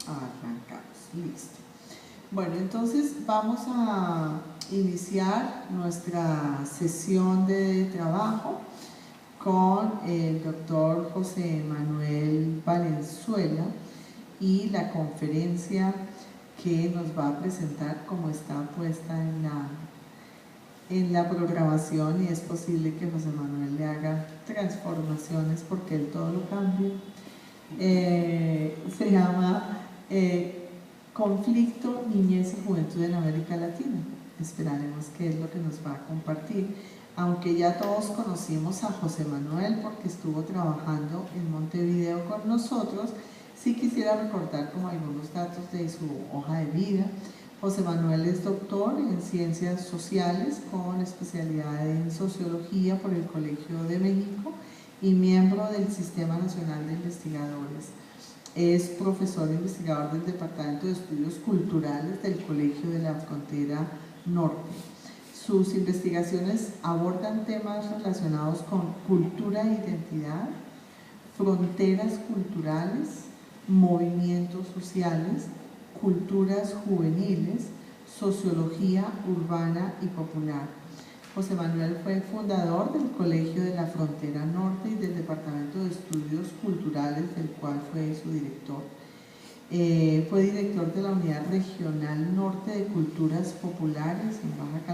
Arrancamos, listo. Bueno, entonces vamos a iniciar nuestra sesión de trabajo con el doctor José Manuel Valenzuela y la conferencia que nos va a presentar, como está puesta en la programación, y es posible que José Manuel le haga transformaciones porque él todo lo cambia. Se llama Conflicto, Niñez y Juventud en América Latina. Esperaremos que es lo que nos va a compartir. Aunque ya todos conocimos a José Manuel porque estuvo trabajando en Montevideo con nosotros, sí quisiera recordar como algunos datos de su hoja de vida. José Manuel es doctor en Ciencias Sociales con especialidad en Sociología por el Colegio de México y miembro del Sistema Nacional de Investigadores. Es profesor e investigador del Departamento de Estudios Culturales del Colegio de la Frontera Norte. Sus investigaciones abordan temas relacionados con cultura e identidad, fronteras culturales, movimientos sociales, culturas juveniles, sociología urbana y popular. José Manuel fue fundador del Colegio de la Frontera Norte y del Departamento de Estudios Culturales, del cual fue su director. Fue director de la Unidad Regional Norte de Culturas Populares en Baja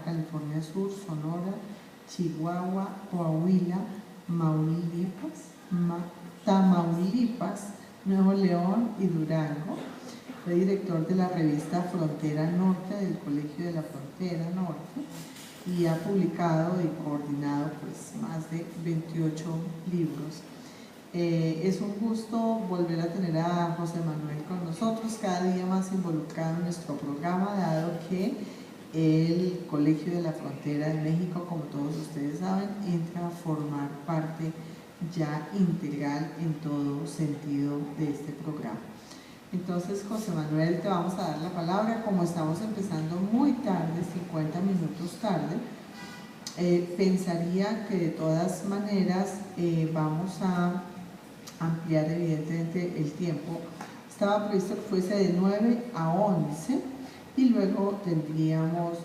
California Sur, Sonora, Chihuahua, Coahuila, Tamaulipas, Nuevo León y Durango. Fue director de la revista Frontera Norte del Colegio de la Frontera Norte y ha publicado y coordinado más de 28 libros. Es un gusto volver a tener a José Manuel con nosotros, cada día más involucrado en nuestro programa, dado que el Colegio de la Frontera de México, como todos ustedes saben, entra a formar parte ya integral en todo sentido de este programa. Entonces, José Manuel, te vamos a dar la palabra. Como estamos empezando muy tarde, 50 minutos tarde, pensaría que de todas maneras vamos a ampliar evidentemente el tiempo. Estaba previsto que fuese de 9 a 11 y luego teníamos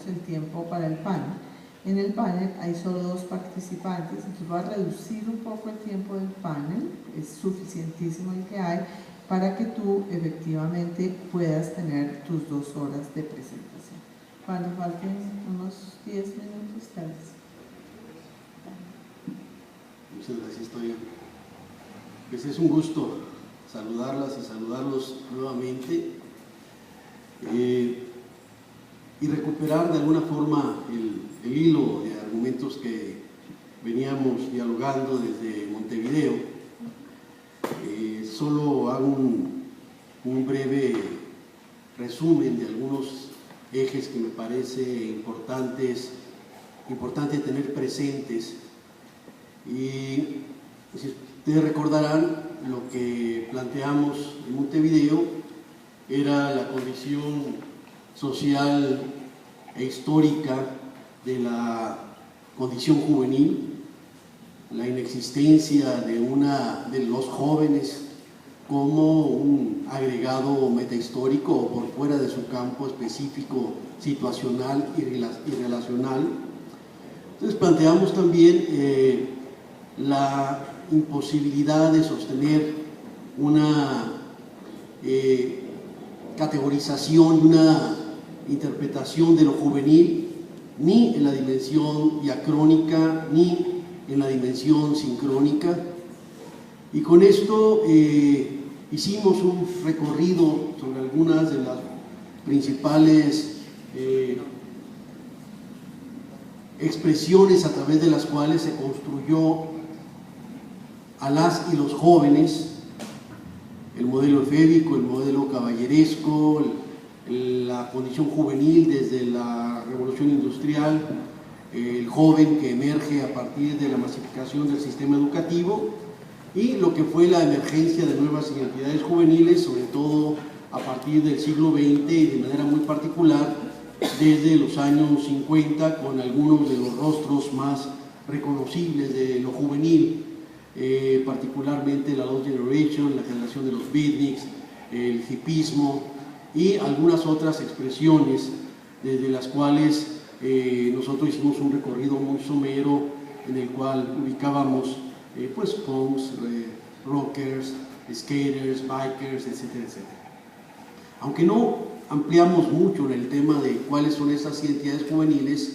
el tiempo para el panel. En el panel hay solo 2 participantes, entonces va a reducir un poco el tiempo del panel, es suficientísimo el que hay, para que tú efectivamente puedas tener tus 2 horas de presentación. Cuando falten unos 10 minutos, tal vez. Muchas gracias, Toya. Pues es un gusto saludarlas y saludarlos nuevamente y recuperar de alguna forma el hilo de argumentos que veníamos dialogando desde Montevideo. Solo hago un breve resumen de algunos ejes que me parece importante tener presentes. Y si ustedes recordarán, lo que planteamos en Montevideo era la condición social e histórica de la condición juvenil, la inexistencia de los jóvenes como un agregado metahistórico o por fuera de su campo específico situacional y relacional. Entonces planteamos también la imposibilidad de sostener una categorización, una interpretación de lo juvenil ni en la dimensión diacrónica ni en la dimensión sincrónica, y con esto hicimos un recorrido sobre algunas de las principales expresiones a través de las cuales se construyó a las y los jóvenes, el modelo efébico, el modelo caballeresco, la condición juvenil desde la revolución industrial, el joven que emerge a partir de la masificación del sistema educativo y lo que fue la emergencia de nuevas identidades juveniles, sobre todo a partir del siglo XX y de manera muy particular desde los años 50, con algunos de los rostros más reconocibles de lo juvenil particularmente la Lost Generation, la generación de los beatniks, el hipismo y algunas otras expresiones desde las cuales nosotros hicimos un recorrido muy somero en el cual ubicábamos pues punks, rockers, skaters, bikers, etcétera, etcétera. Aunque no ampliamos mucho en el tema de cuáles son esas identidades juveniles,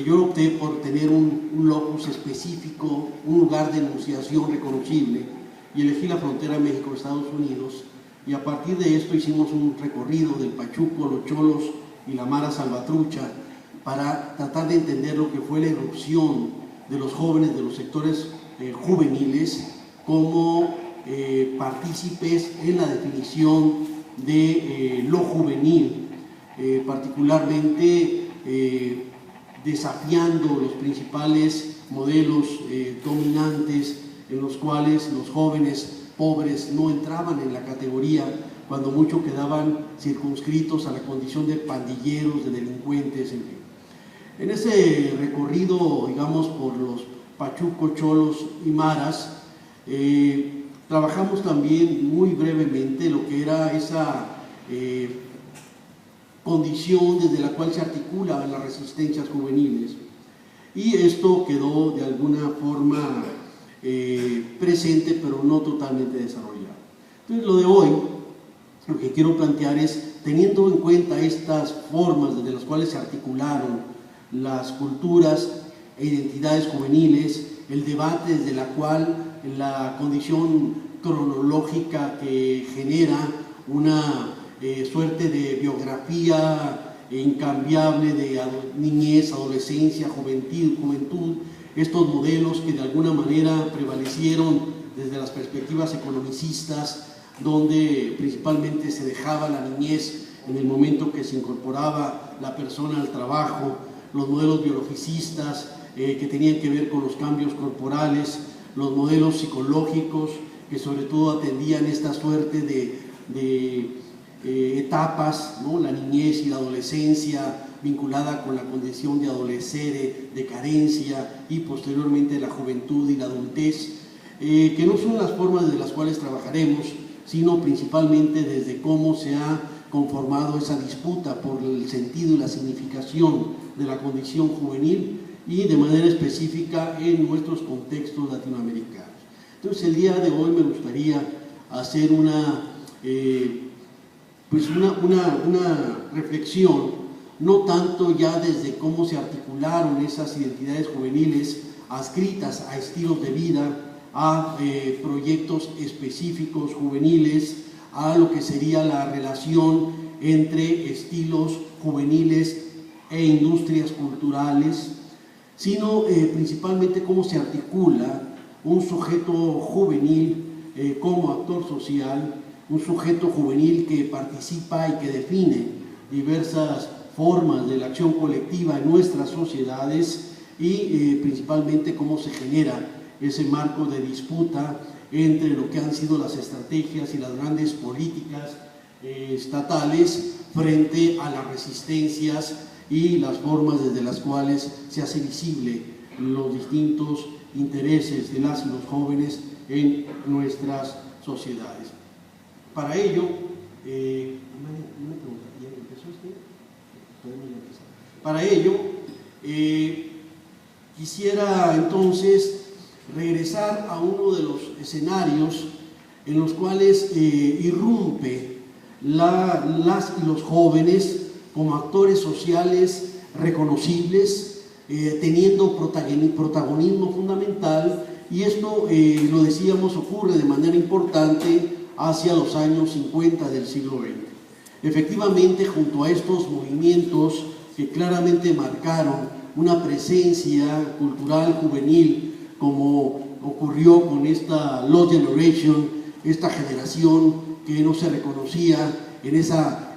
yo opté por tener un locus específico, un lugar de enunciación reconocible, y elegí la frontera México-Estados Unidos, y a partir de esto hicimos un recorrido del Pachuco, los Cholos y la Mara Salvatrucha para tratar de entender lo que fue la irrupción de los jóvenes, de los sectores juveniles, como partícipes en la definición de lo juvenil, particularmente desafiando los principales modelos dominantes en los cuales los jóvenes pobres no entraban en la categoría, cuando mucho quedaban circunscritos a la condición de pandilleros, de delincuentes, en fin. En ese recorrido, digamos, por los Pachuco, Cholos y Maras, trabajamos también muy brevemente lo que era esa condición desde la cual se articulaban las resistencias juveniles, y esto quedó de alguna forma presente, pero no totalmente desarrollado. Entonces, lo de hoy, lo que quiero plantear es, teniendo en cuenta estas formas desde las cuales se articularon las culturas e identidades juveniles, el debate desde la cual la condición cronológica que genera una suerte de biografía incambiable de niñez, adolescencia, juventud, estos modelos que de alguna manera prevalecieron desde las perspectivas economicistas, donde principalmente se dejaba la niñez en el momento que se incorporaba la persona al trabajo, los modelos biologicistas que tenían que ver con los cambios corporales, los modelos psicológicos que sobre todo atendían esta suerte de etapas, ¿no? La niñez y la adolescencia vinculada con la condición de adolecer, de carencia, y posteriormente la juventud y la adultez, que no son las formas de las cuales trabajaremos, sino principalmente desde cómo se ha conformado esa disputa por el sentido y la significación de la condición juvenil, y de manera específica en nuestros contextos latinoamericanos. Entonces, el día de hoy me gustaría hacer una reflexión, no tanto ya desde cómo se articularon esas identidades juveniles adscritas a estilos de vida, a proyectos específicos juveniles, a lo que sería la relación entre estilos juveniles e industrias culturales, sino principalmente cómo se articula un sujeto juvenil como actor social, un sujeto juvenil que participa y que define diversas formas de la acción colectiva en nuestras sociedades, y principalmente cómo se genera ese marco de disputa entre lo que han sido las estrategias y las grandes políticas estatales frente a las resistencias y las formas desde las cuales se hace visible los distintos intereses de las y los jóvenes en nuestras sociedades. Para ello, quisiera entonces regresar a uno de los escenarios en los cuales irrumpe las y los jóvenes como actores sociales reconocibles, teniendo protagonismo fundamental, y esto, lo decíamos, ocurre de manera importante hacia los años 50 del siglo XX. Efectivamente, junto a estos movimientos que claramente marcaron una presencia cultural juvenil, como ocurrió con esta Lost Generation, esta generación que no se reconocía en esa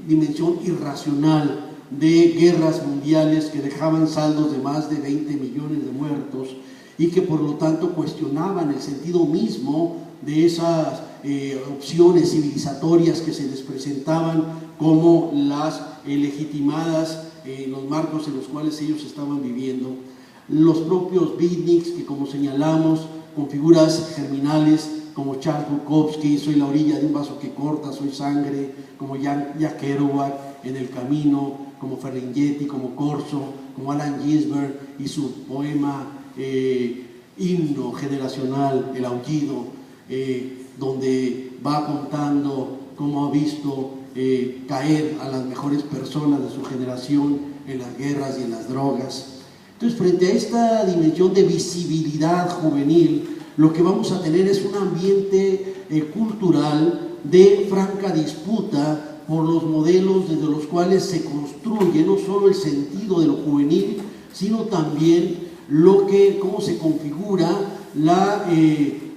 dimensión irracional de guerras mundiales que dejaban saldos de más de 20 millones de muertos, y que por lo tanto cuestionaban el sentido mismo de esas opciones civilizatorias que se les presentaban como las legitimadas en los marcos en los cuales ellos estaban viviendo. Los propios beatniks, que como señalamos con figuras germinales como Charles Bukowski, Soy la orilla de un vaso que corta, soy sangre, como Jack Kerouac, En el camino, como Ferlinghetti, como Corso, como Allen Ginsberg y su poema himno generacional, El aullido, donde va contando cómo ha visto caer a las mejores personas de su generación en las guerras y en las drogas. Entonces, frente a esta dimensión de visibilidad juvenil, lo que vamos a tener es un ambiente cultural de franca disputa por los modelos desde los cuales se construye no solo el sentido de lo juvenil, sino también cómo se configura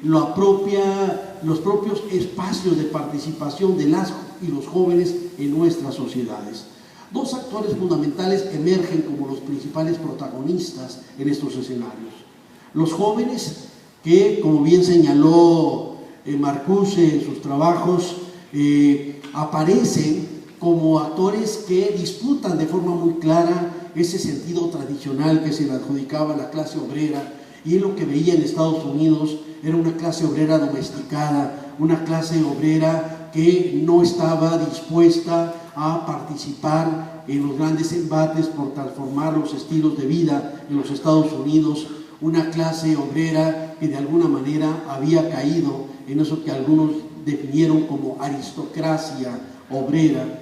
los propios espacios de participación de las y los jóvenes en nuestras sociedades. Dos actores fundamentales emergen como los principales protagonistas en estos escenarios. Los jóvenes que, como bien señaló Marcuse en sus trabajos, aparecen como actores que disputan de forma muy clara ese sentido tradicional que se le adjudicaba a la clase obrera, y lo que veía en Estados Unidos era una clase obrera domesticada, una clase obrera que no estaba dispuesta a participar en los grandes embates por transformar los estilos de vida en los Estados Unidos, una clase obrera que de alguna manera había caído en eso que algunos definieron como aristocracia obrera,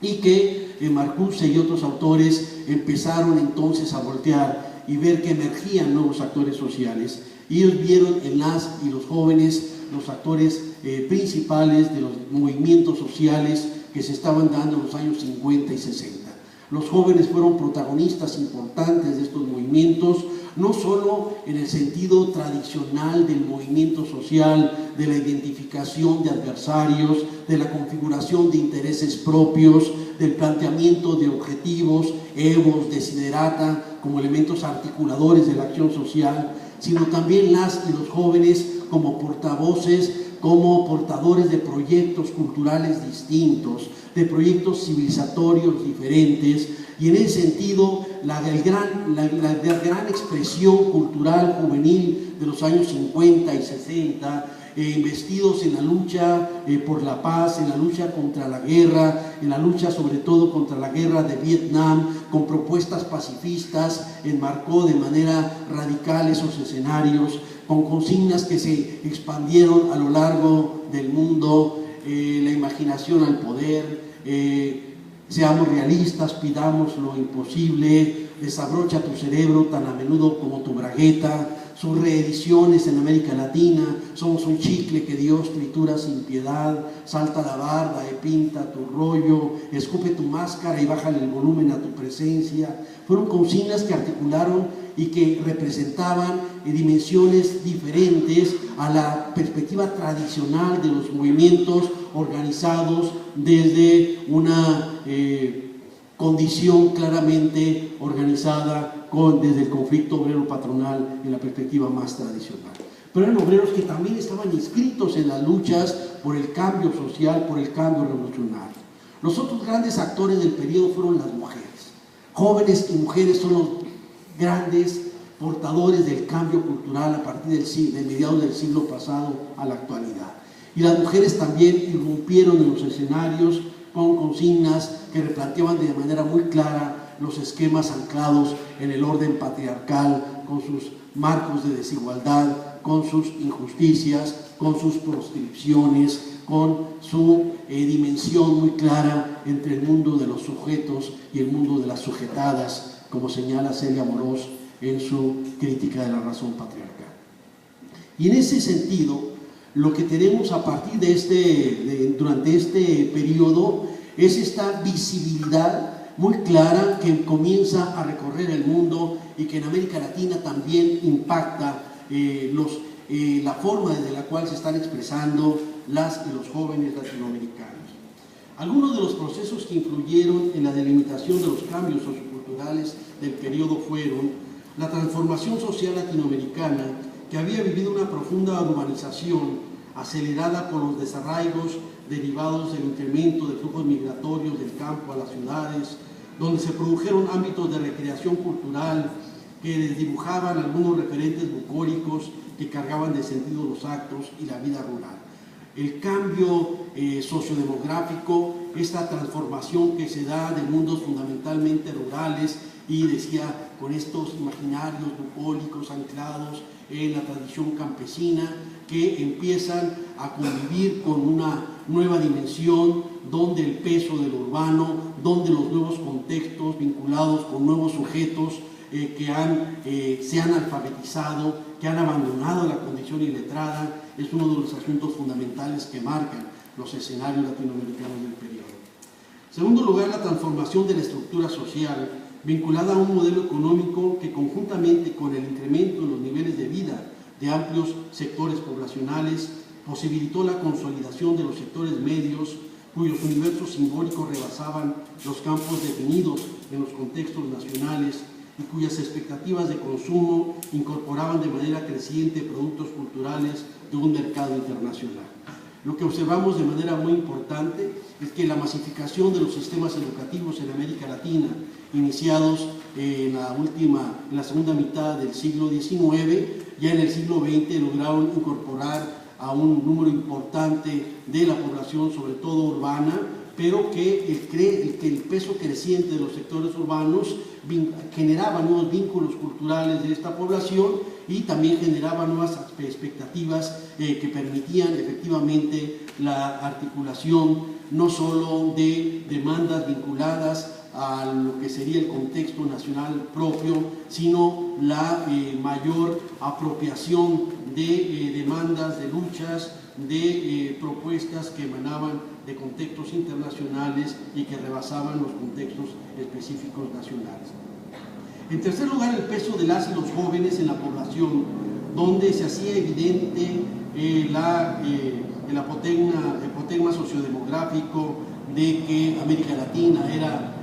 y que Marcuse y otros autores empezaron entonces a voltear y ver que emergían nuevos actores sociales. Y ellos vieron en las y los jóvenes los actores principales de los movimientos sociales que se estaban dando en los años 50 y 60. Los jóvenes fueron protagonistas importantes de estos movimientos, no solo en el sentido tradicional del movimiento social, de la identificación de adversarios, de la configuración de intereses propios, del planteamiento de objetivos, evos, desiderata, como elementos articuladores de la acción social, sino también las y los jóvenes como portavoces, como portadores de proyectos culturales distintos, de proyectos civilizatorios diferentes, y en ese sentido la gran expresión cultural juvenil de los años 50 y 60, investidos en la lucha por la paz, en la lucha contra la guerra, en la lucha sobre todo contra la guerra de Vietnam, con propuestas pacifistas, enmarcó de manera radical esos escenarios, con consignas que se expandieron a lo largo del mundo, la imaginación al poder, seamos realistas, pidamos lo imposible, desabrocha tu cerebro tan a menudo como tu bragueta, sus reediciones en América Latina, Somos un chicle que Dios tritura sin piedad, Salta la barda y pinta tu rollo, Escupe tu máscara y bájale el volumen a tu presencia. Fueron consignas que articularon y que representaban dimensiones diferentes a la perspectiva tradicional de los movimientos organizados desde una condición claramente organizada desde el conflicto obrero-patronal en la perspectiva más tradicional. Pero eran obreros que también estaban inscritos en las luchas por el cambio social, por el cambio revolucionario. Los otros grandes actores del periodo fueron las mujeres. Jóvenes y mujeres son los grandes portadores del cambio cultural a partir de mediados del siglo pasado a la actualidad. Y las mujeres también irrumpieron en los escenarios con consignas que replanteaban de manera muy clara los esquemas anclados en el orden patriarcal, con sus marcos de desigualdad, con sus injusticias, con sus proscripciones, con su dimensión muy clara entre el mundo de los sujetos y el mundo de las sujetadas, como señala Celia Amorós en su crítica de la razón patriarcal. Y en ese sentido, lo que tenemos a partir durante este periodo es esta visibilidad muy clara que comienza a recorrer el mundo y que en América Latina también impacta la forma desde la cual se están expresando las y los jóvenes latinoamericanos. Algunos de los procesos que influyeron en la delimitación de los cambios socioculturales del periodo fueron la transformación social latinoamericana, que había vivido una profunda urbanización acelerada por los desarraigos derivados del incremento de flujos migratorios del campo a las ciudades, donde se produjeron ámbitos de recreación cultural que desdibujaban algunos referentes bucólicos que cargaban de sentido los actos y la vida rural. El cambio sociodemográfico, esta transformación que se da de mundos fundamentalmente rurales y decía con estos imaginarios bucólicos anclados en la tradición campesina, que empiezan a convivir con una nueva dimensión donde el peso de lo urbano, donde los nuevos contextos vinculados con nuevos sujetos que se han alfabetizado, que han abandonado la condición iletrada, es uno de los asuntos fundamentales que marcan los escenarios latinoamericanos del periodo. En segundo lugar, la transformación de la estructura social vinculada a un modelo económico que conjuntamente con el incremento en los niveles de vida de amplios sectores poblacionales posibilitó la consolidación de los sectores medios cuyos universos simbólicos rebasaban los campos definidos en los contextos nacionales y cuyas expectativas de consumo incorporaban de manera creciente productos culturales de un mercado internacional. Lo que observamos de manera muy importante es que la masificación de los sistemas educativos en América Latina, iniciados en la segunda mitad del siglo XIX, ya en el siglo XX lograron incorporar a un número importante de la población, sobre todo urbana, pero que el peso creciente de los sectores urbanos generaba nuevos vínculos culturales de esta población y también generaba nuevas expectativas que permitían efectivamente la articulación no solo de demandas vinculadas a lo que sería el contexto nacional propio, sino la mayor apropiación de demandas, de luchas, de propuestas que emanaban de contextos internacionales y que rebasaban los contextos específicos nacionales. En tercer lugar, el peso de las y los jóvenes en la población, donde se hacía evidente el apotegma sociodemográfico de que América Latina era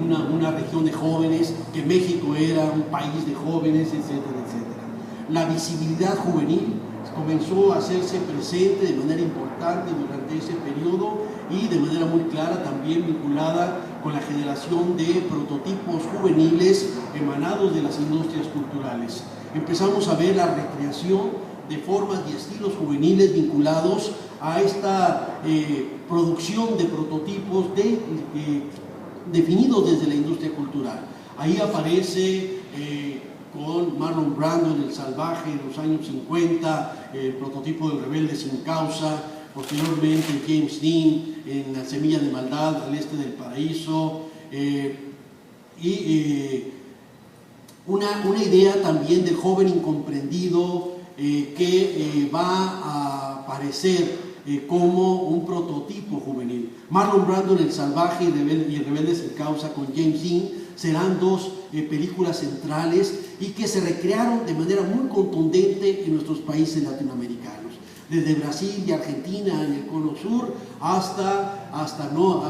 una región de jóvenes, que México era un país de jóvenes, etcétera, etcétera. La visibilidad juvenil comenzó a hacerse presente de manera importante durante ese periodo y de manera muy clara también vinculada con la generación de prototipos juveniles emanados de las industrias culturales. Empezamos a ver la recreación de formas y estilos juveniles vinculados a esta producción de prototipos definidos desde la industria cultural. Ahí aparece con Marlon Brando en El Salvaje en los años 50, el prototipo del rebelde sin causa, posteriormente James Dean en La semilla de maldad al este del paraíso, una idea también del joven incomprendido que va a aparecer como un prototipo juvenil. Marlon Brando en El Salvaje y Rebelde sin causa con James Dean serán dos películas centrales y que se recrearon de manera muy contundente en nuestros países latinoamericanos. Desde Brasil y Argentina en el cono sur hasta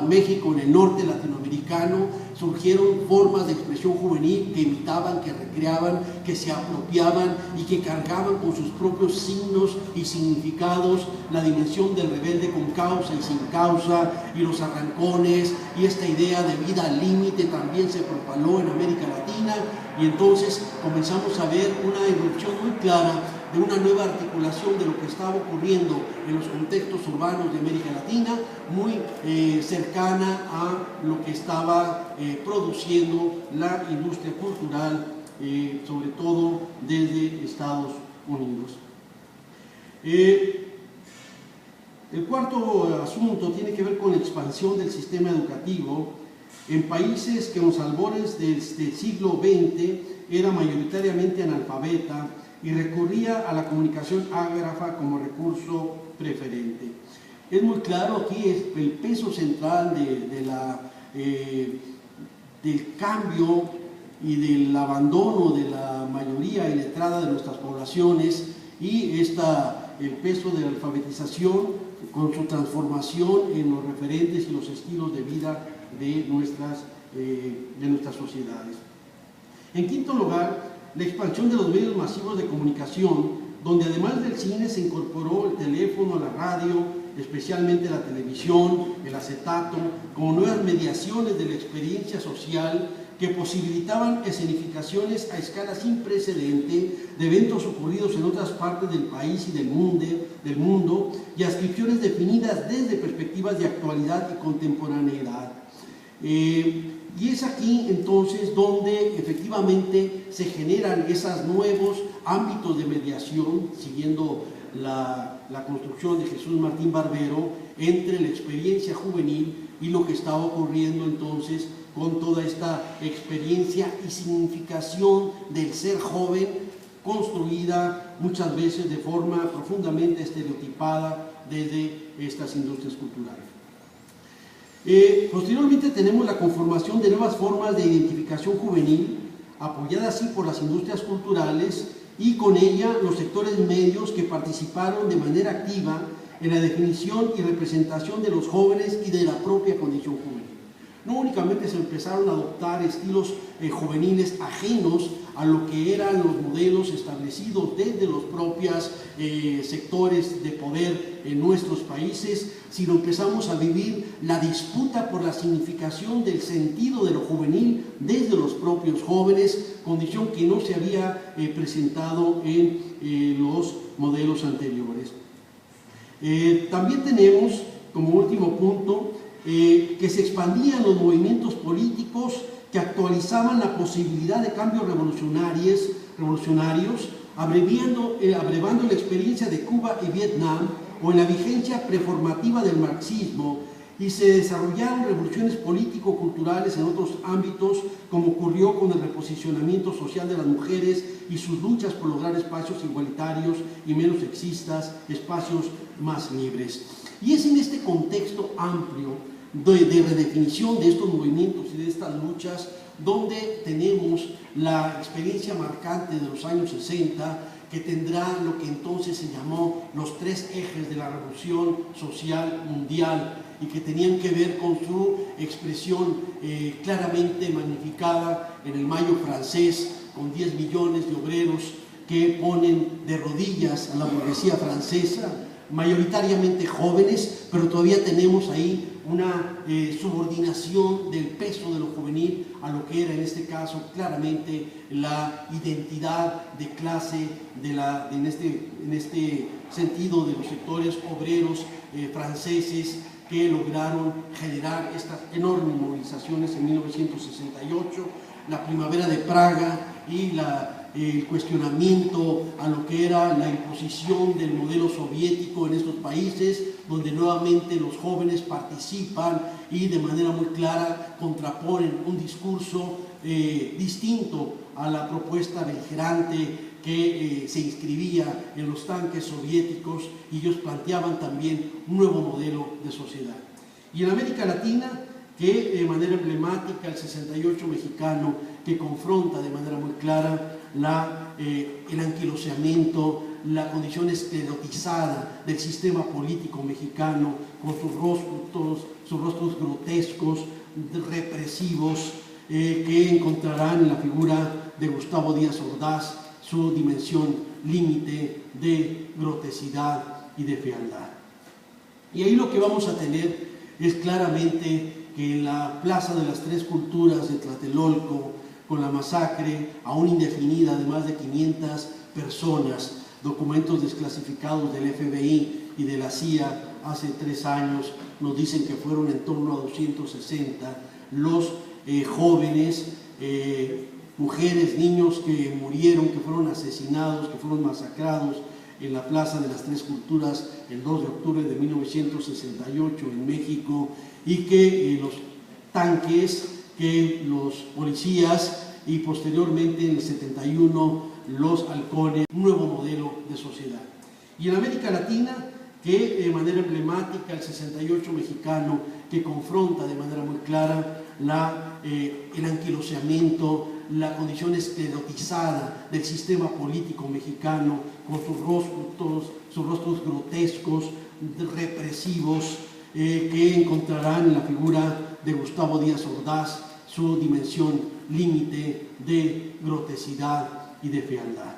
México en el norte latinoamericano, surgieron formas de expresión juvenil que imitaban, que recreaban, que se apropiaban y que cargaban con sus propios signos y significados la dimensión del rebelde con causa y sin causa, y los arrancones, y esta idea de vida al límite también se propaló en América Latina, y entonces comenzamos a ver una irrupción muy clara de una nueva articulación de lo que estaba ocurriendo en los contextos urbanos de América Latina, muy cercana a lo que estaba produciendo la industria cultural, sobre todo desde Estados Unidos. El cuarto asunto tiene que ver con la expansión del sistema educativo en países que en los albores del siglo XX era mayoritariamente analfabeta y recurría a la comunicación ágrafa como recurso preferente. Es muy claro aquí el peso central del cambio y del abandono de la mayoría iletrada de nuestras poblaciones y el peso de la alfabetización con su transformación en los referentes y los estilos de vida de nuestras sociedades. En quinto lugar, la expansión de los medios masivos de comunicación, donde además del cine se incorporó el teléfono, la radio, especialmente la televisión, el acetato, como nuevas mediaciones de la experiencia social que posibilitaban escenificaciones a escala sin precedente de eventos ocurridos en otras partes del país y del mundo y adscripciones definidas desde perspectivas de actualidad y contemporaneidad. Y es aquí entonces donde efectivamente se generan esos nuevos ámbitos de mediación, siguiendo la construcción de Jesús Martín Barbero, entre la experiencia juvenil y lo que estaba ocurriendo entonces con toda esta experiencia y significación del ser joven, construida muchas veces de forma profundamente estereotipada desde estas industrias culturales. Posteriormente tenemos la conformación de nuevas formas de identificación juvenil, apoyada así por las industrias culturales y con ella los sectores medios que participaron de manera activa en la definición y representación de los jóvenes y de la propia condición juvenil. No únicamente se empezaron a adoptar estilos juveniles ajenos a lo que eran los modelos establecidos desde los propios sectores de poder en nuestros países, sino empezamos a vivir la disputa por la significación del sentido de lo juvenil desde los propios jóvenes, condición que no se había presentado en los modelos anteriores. También tenemos, como último punto, que se expandían los movimientos políticos que actualizaban la posibilidad de cambios revolucionarios, abrevando la experiencia de Cuba y Vietnam o en la vigencia preformativa del marxismo, y se desarrollaron revoluciones político-culturales en otros ámbitos, como ocurrió con el reposicionamiento social de las mujeres y sus luchas por lograr espacios igualitarios y menos sexistas, espacios más libres. Y es en este contexto amplio de redefinición de estos movimientos y de estas luchas donde tenemos la experiencia marcante de los años 60, que tendrá lo que entonces se llamó los 3 ejes de la revolución social mundial y que tenían que ver con su expresión claramente magnificada en el Mayo francés, con 10 millones de obreros que ponen de rodillas a la burguesía francesa, mayoritariamente jóvenes, pero todavía tenemos ahí una subordinación del peso de lo juvenil a lo que era en este caso claramente la identidad de clase en este sentido de los sectores obreros franceses que lograron generar estas enormes movilizaciones en 1968, la primavera de Praga y el cuestionamiento a lo que era la imposición del modelo soviético en estos países, donde nuevamente los jóvenes participan y de manera muy clara contraponen un discurso distinto a la propuesta beligerante que se inscribía en los tanques soviéticos, y ellos planteaban también un nuevo modelo de sociedad. Y en América Latina, que de manera emblemática el 68 mexicano, que confronta de manera muy clara el anquiloseamiento, la condición esclerotizada del sistema político mexicano, con sus rostros grotescos, represivos, que encontrarán en la figura de Gustavo Díaz Ordaz su dimensión límite de grotesidad y de fealdad. Y ahí lo que vamos a tener es claramente que en la Plaza de las Tres Culturas de Tlatelolco, con la masacre aún indefinida de más de 500 personas, documentos desclasificados del FBI y de la CIA hace 3 años nos dicen que fueron en torno a 260 los jóvenes, mujeres, niños que murieron, que fueron asesinados, que fueron masacrados en la Plaza de las Tres Culturas el 2 de octubre de 1968 en México, y que los tanques, que los policías y posteriormente en el 71 los halcones, un nuevo modelo de sociedad. Y en América Latina, que de manera emblemática el 68 mexicano, que confronta de manera muy clara el anquiloseamiento, la condición esclerotizada del sistema político mexicano, con sus rostros grotescos, represivos, que encontrarán en la figura de Gustavo Díaz Ordaz su dimensión límite de grotesidad y de fealdad.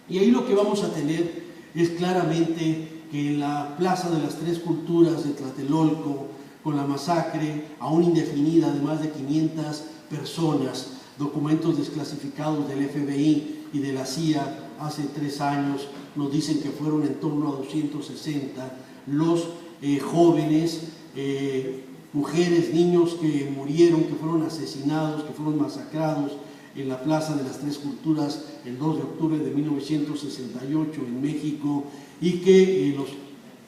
Y ahí lo que vamos a tener es claramente que en la Plaza de las Tres Culturas de Tlatelolco, con la masacre aún indefinida de más de 500 personas. Documentos desclasificados del FBI y de la CIA hace 3 años nos dicen que fueron en torno a 260 los jóvenes, mujeres, niños que murieron, que fueron asesinados, que fueron masacrados en la Plaza de las Tres Culturas el 2 de octubre de 1968 en México, y que los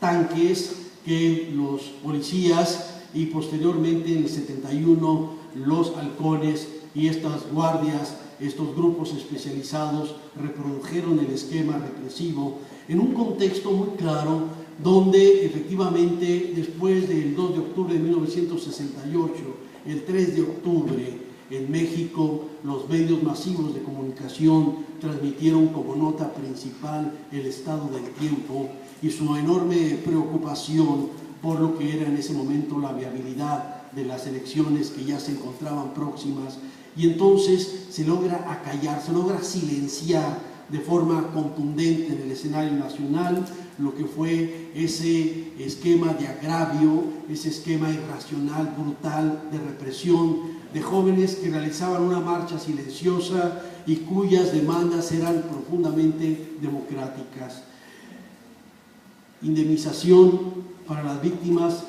tanques, que los policías y posteriormente en el 71 los halcones y estas guardias, estos grupos especializados reprodujeron el esquema represivo en un contexto muy claro, donde efectivamente después del 2 de octubre de 1968, el 3 de octubre en México, los medios masivos de comunicación transmitieron como nota principal el estado del tiempo y su enorme preocupación por lo que era en ese momento la viabilidad de las elecciones que ya se encontraban próximas, y entonces se logra acallar, se logra silenciar de forma contundente en el escenario nacional lo que fue ese esquema de agravio, ese esquema irracional, brutal, de represión de jóvenes que realizaban una marcha silenciosa y cuyas demandas eran profundamente democráticas. Indemnización para las víctimas,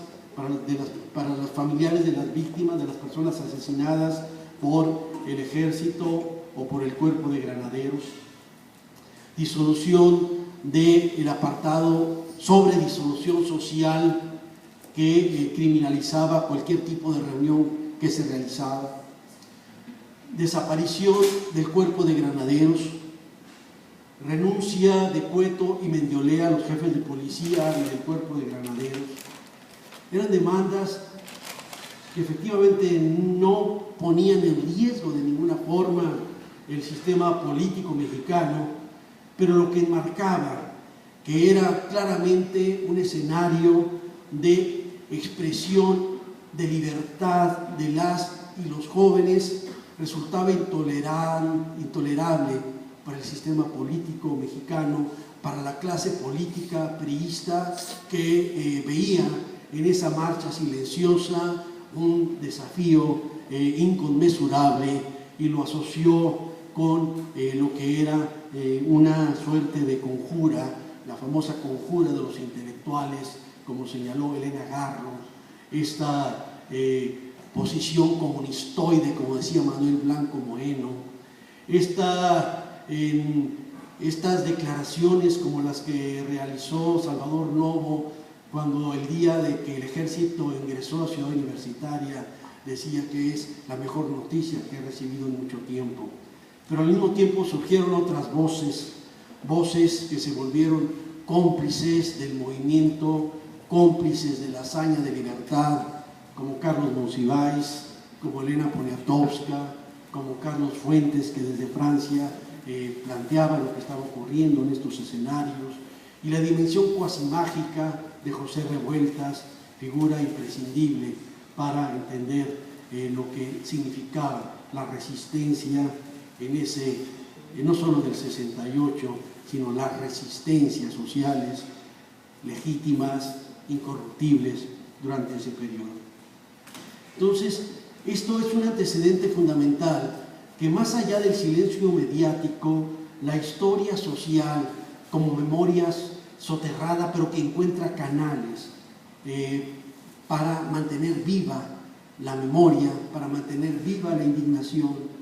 para los familiares de las víctimas, de las personas asesinadas por el ejército o por el cuerpo de granaderos. Disolución del apartado sobre disolución social que criminalizaba cualquier tipo de reunión que se realizaba. Desaparición del cuerpo de granaderos. Renuncia de Cueto y Mendiolea, los jefes de policía y del cuerpo de granaderos. Eran demandas que efectivamente no ponían en riesgo de ninguna forma el sistema político mexicano, pero lo que enmarcaba que era claramente un escenario de expresión, de libertad de las y los jóvenes, resultaba intolerable para el sistema político mexicano, para la clase política priista que veía en esa marcha silenciosa un desafío inconmensurable y lo asoció con lo que era una suerte de conjura, la famosa conjura de los intelectuales, como señaló Elena Garro, esta posición comunistoide, como decía Manuel Blanco Moreno, estas declaraciones como las que realizó Salvador Novo cuando el día de que el ejército ingresó a Ciudad Universitaria decía que es la mejor noticia que he recibido en mucho tiempo. Pero al mismo tiempo surgieron otras voces que se volvieron cómplices del movimiento, cómplices de la hazaña de libertad, como Carlos Monsiváis, como Elena Poniatowska, como Carlos Fuentes, que desde Francia planteaba lo que estaba ocurriendo en estos escenarios, y la dimensión cuasimágica de José Revueltas, figura imprescindible para entender lo que significaba la resistencia en ese, no solo del 68, sino las resistencias sociales legítimas, incorruptibles durante ese periodo. Entonces, esto es un antecedente fundamental que más allá del silencio mediático, la historia social como memorias soterrada, pero que encuentra canales para mantener viva la memoria, para mantener viva la indignación,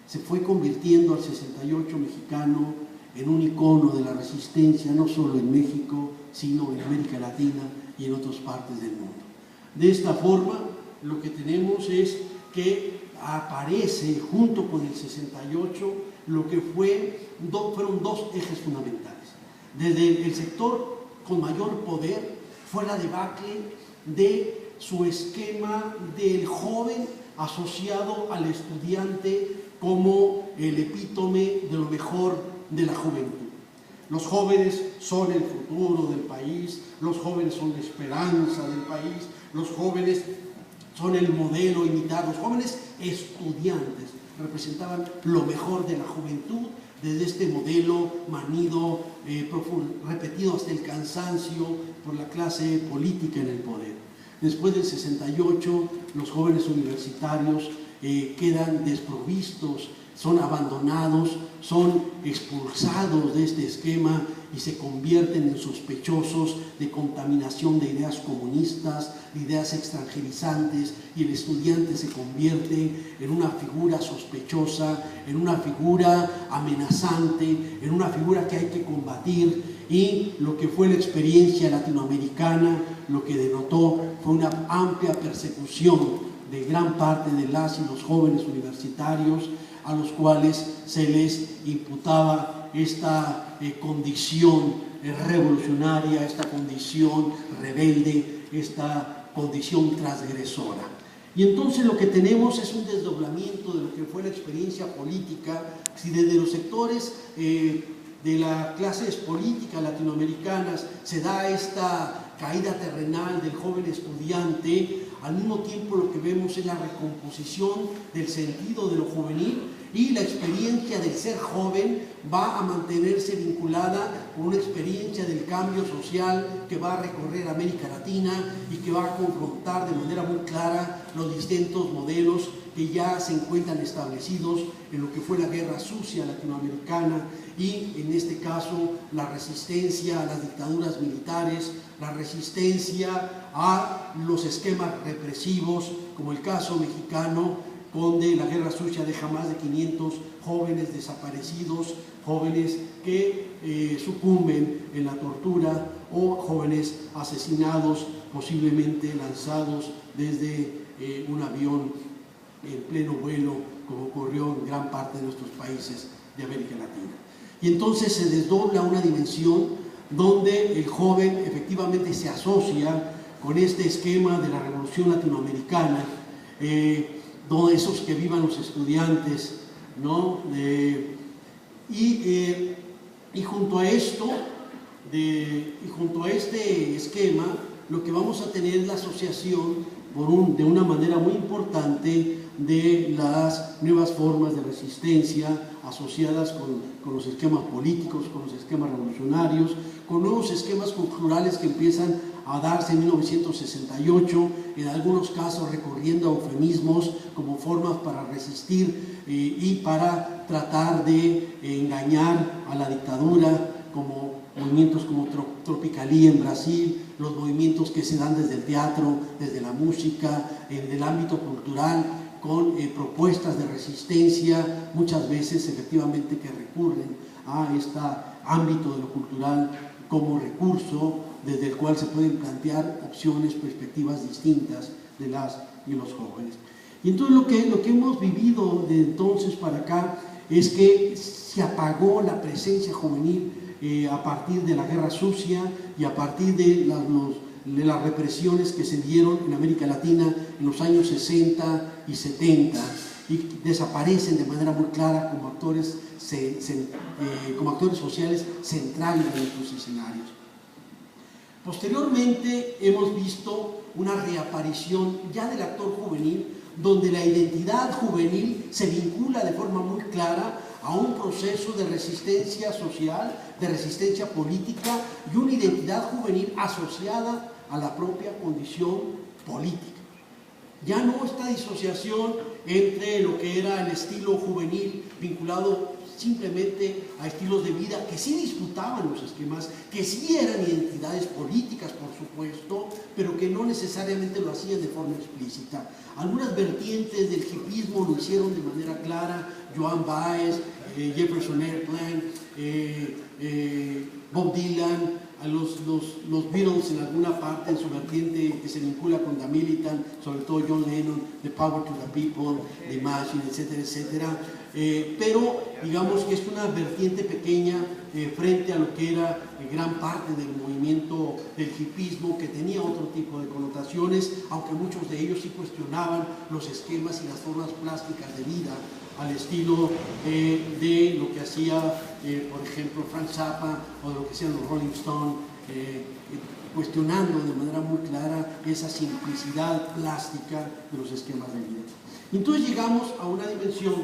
se fue convirtiendo al 68 mexicano en un icono de la resistencia, no solo en México, sino en América Latina y en otras partes del mundo. De esta forma, lo que tenemos es que aparece junto con el 68 lo que fueron dos ejes fundamentales. Desde el sector con mayor poder fue la debacle de su esquema del joven asociado al estudiante como el epítome de lo mejor de la juventud. Los jóvenes son el futuro del país, los jóvenes son la esperanza del país, los jóvenes son el modelo a imitar, los jóvenes estudiantes representaban lo mejor de la juventud desde este modelo manido, repetido hasta el cansancio por la clase política en el poder. Después del 68, los jóvenes universitarios quedan desprovistos, son abandonados, son expulsados de este esquema y se convierten en sospechosos de contaminación de ideas comunistas, de ideas extranjerizantes, y el estudiante se convierte en una figura sospechosa, en una figura amenazante, en una figura que hay que combatir. Y lo que fue la experiencia latinoamericana, lo que denotó fue una amplia persecución de gran parte de las y los jóvenes universitarios, a los cuales se les imputaba esta condición revolucionaria, esta condición rebelde, esta condición transgresora. Y entonces lo que tenemos es un desdoblamiento de lo que fue la experiencia política, si desde los sectores de las clases políticas latinoamericanas se da esta caída terrenal del joven estudiante, al mismo tiempo lo que vemos es la recomposición del sentido de lo juvenil, y la experiencia del ser joven va a mantenerse vinculada con una experiencia del cambio social que va a recorrer América Latina y que va a confrontar de manera muy clara los distintos modelos que ya se encuentran establecidos en lo que fue la guerra sucia latinoamericana, y en este caso la resistencia a las dictaduras militares, la resistencia a los esquemas represivos, como el caso mexicano, donde la guerra sucia deja más de 500 jóvenes desaparecidos, jóvenes que sucumben en la tortura, o jóvenes asesinados, posiblemente lanzados desde un avión en pleno vuelo, como ocurrió en gran parte de nuestros países de América Latina. Y entonces se desdobla una dimensión donde el joven efectivamente se asocia con este esquema de la revolución latinoamericana, donde esos que vivan los estudiantes, ¿no? Y junto a esto, y junto a este esquema, lo que vamos a tener es la asociación de una manera muy importante de las nuevas formas de resistencia asociadas con los esquemas políticos, con los esquemas revolucionarios, con nuevos esquemas culturales que empiezan a darse en 1968, en algunos casos recurriendo a eufemismos como formas para resistir y para tratar de engañar a la dictadura, como movimientos como Tropicalía en Brasil, los movimientos que se dan desde el teatro, desde la música, en el ámbito cultural, con propuestas de resistencia, muchas veces efectivamente que recurren a este ámbito de lo cultural como recurso desde el cual se pueden plantear opciones, perspectivas distintas de las y los jóvenes. Y entonces lo que hemos vivido de entonces para acá es que se apagó la presencia juvenil a partir de la guerra sucia y a partir de las represiones que se dieron en América Latina en los años 60 y 70, y desaparecen de manera muy clara como actores sociales centrales de nuestros escenarios. Posteriormente hemos visto una reaparición ya del actor juvenil, donde la identidad juvenil se vincula de forma muy clara a un proceso de resistencia social, de resistencia política, y una identidad juvenil asociada a la propia condición política. Ya no esta disociación entre lo que era el estilo juvenil vinculado simplemente a estilos de vida que sí disputaban los esquemas, que sí eran identidades políticas, por supuesto, pero que no necesariamente lo hacían de forma explícita. Algunas vertientes del hipismo lo hicieron de manera clara: Joan Baez, Jefferson Airplane, Bob Dylan, a los Beatles en alguna parte en su vertiente que se vincula con The Militant, sobre todo John Lennon, The Power to the People, The Imagine, etcétera, etcétera. Pero digamos que es una vertiente pequeña frente a lo que era gran parte del movimiento del hipismo, que tenía otro tipo de connotaciones, aunque muchos de ellos sí cuestionaban los esquemas y las formas plásticas de vida al estilo de lo que hacía, por ejemplo, Frank Zappa, o de lo que hacían los Rolling Stones, cuestionando de manera muy clara esa simplicidad plástica de los esquemas de vida. Entonces llegamos a una dimensión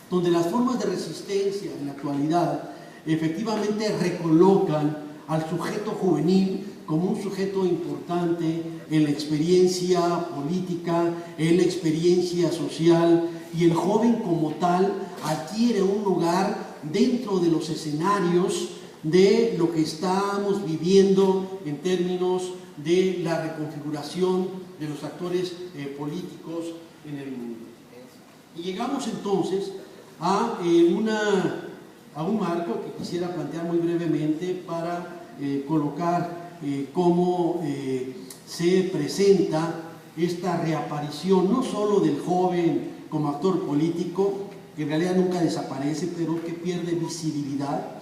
donde las formas de resistencia en la actualidad efectivamente recolocan al sujeto juvenil como un sujeto importante en la experiencia política, en la experiencia social, y el joven como tal adquiere un lugar dentro de los escenarios de lo que estamos viviendo en términos de la reconfiguración de los actores políticos en el mundo. Y llegamos entonces a un marco que quisiera plantear muy brevemente para colocar cómo se presenta esta reaparición no solo del joven como actor político, que en realidad nunca desaparece, pero que pierde visibilidad,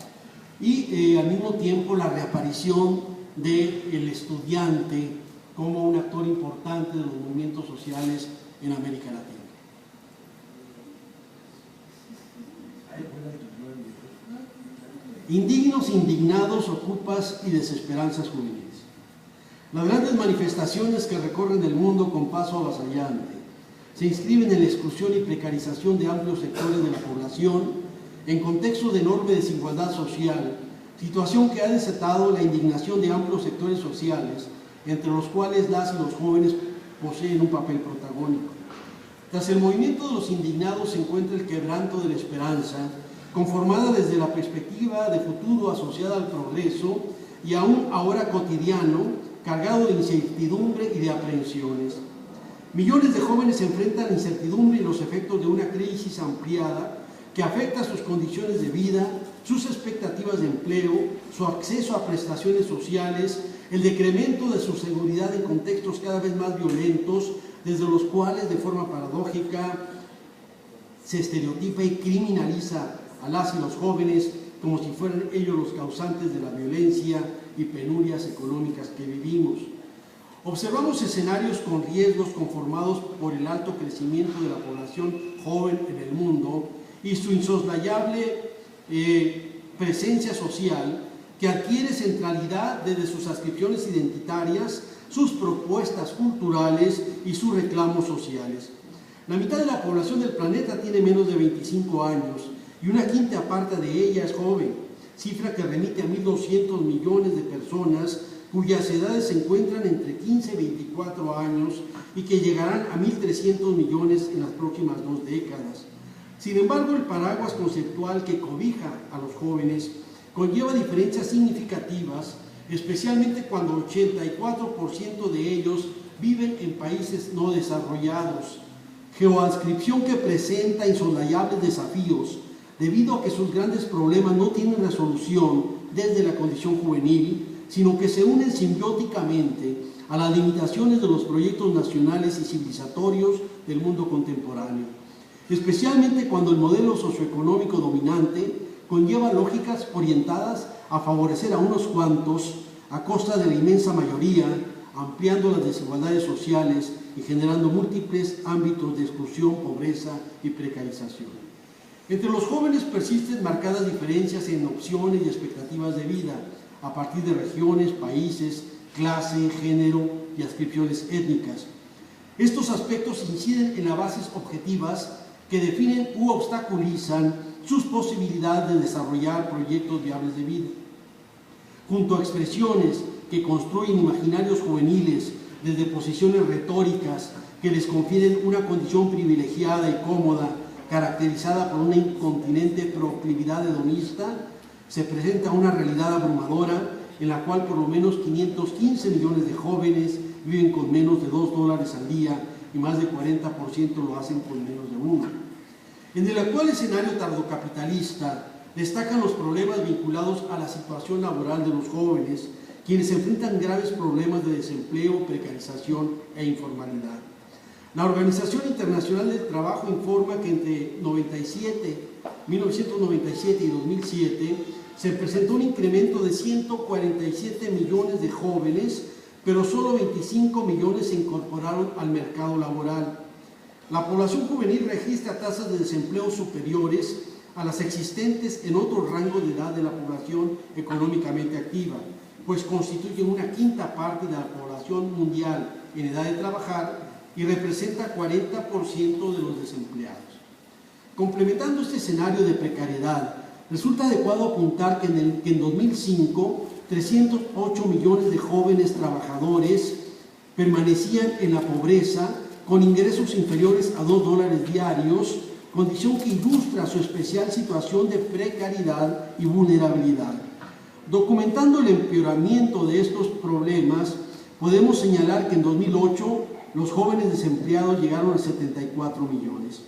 y al mismo tiempo la reaparición del estudiante como un actor importante de los movimientos sociales en América Latina. Indignos, indignados, ocupas y desesperanzas juveniles. Las grandes manifestaciones que recorren el mundo con paso avasallante se inscriben en la exclusión y precarización de amplios sectores de la población en contexto de enorme desigualdad social, situación que ha desatado la indignación de amplios sectores sociales, entre los cuales las y los jóvenes poseen un papel protagónico. Tras el movimiento de los indignados se encuentra el quebranto de la esperanza, conformada desde la perspectiva de futuro asociada al progreso y aún ahora cotidiano, cargado de incertidumbre y de aprehensiones. Millones de jóvenes se enfrentan a la incertidumbre y los efectos de una crisis ampliada que afecta sus condiciones de vida, sus expectativas de empleo, su acceso a prestaciones sociales, el decremento de su seguridad en contextos cada vez más violentos, desde los cuales de forma paradójica se estereotipa y criminaliza a las y los jóvenes como si fueran ellos los causantes de la violencia y penurias económicas que vivimos. Observamos escenarios con riesgos conformados por el alto crecimiento de la población joven en el mundo y su insoslayable presencia social que adquiere centralidad desde sus adscripciones identitarias, sus propuestas culturales y sus reclamos sociales. La mitad de la población del planeta tiene menos de 25 años y una quinta parte de ella es joven, cifra que remite a 1.200 millones de personas cuyas edades se encuentran entre 15 y 24 años y que llegarán a 1.300 millones en las próximas 2 décadas. Sin embargo, el paraguas conceptual que cobija a los jóvenes conlleva diferencias significativas, especialmente cuando 84% de ellos viven en países no desarrollados, geoadscripción que presenta insoslayables desafíos debido a que sus grandes problemas no tienen resolución desde la condición juvenil, sino que se unen simbióticamente a las limitaciones de los proyectos nacionales y civilizatorios del mundo contemporáneo, especialmente cuando el modelo socioeconómico dominante conlleva lógicas orientadas a favorecer a unos cuantos a costa de la inmensa mayoría, ampliando las desigualdades sociales y generando múltiples ámbitos de exclusión, pobreza y precarización. Entre los jóvenes persisten marcadas diferencias en opciones y expectativas de vida, a partir de regiones, países, clase, género y adscripciones étnicas. Estos aspectos inciden en las bases objetivas que definen u obstaculizan sus posibilidades de desarrollar proyectos viables de vida. Junto a expresiones que construyen imaginarios juveniles desde posiciones retóricas que les confieren una condición privilegiada y cómoda, caracterizada por una incontinente proclividad hedonista, se presenta una realidad abrumadora en la cual por lo menos 515 millones de jóvenes viven con menos de $2 al día y más del 40% lo hacen con menos de $1. En el actual escenario tardocapitalista destacan los problemas vinculados a la situación laboral de los jóvenes, quienes enfrentan graves problemas de desempleo, precarización e informalidad. La Organización Internacional del Trabajo informa que entre 1997 y 2007 se presentó un incremento de 147 millones de jóvenes, pero solo 25 millones se incorporaron al mercado laboral. La población juvenil registra tasas de desempleo superiores a las existentes en otros rangos de edad de la población económicamente activa, pues constituye una quinta parte de la población mundial en edad de trabajar y representa 40% de los desempleados. Complementando este escenario de precariedad, resulta adecuado apuntar que en 2005 308 millones de jóvenes trabajadores permanecían en la pobreza con ingresos inferiores a $2 diarios, condición que ilustra su especial situación de precariedad y vulnerabilidad. Documentando el empeoramiento de estos problemas, podemos señalar que en 2008 los jóvenes desempleados llegaron a 74 millones.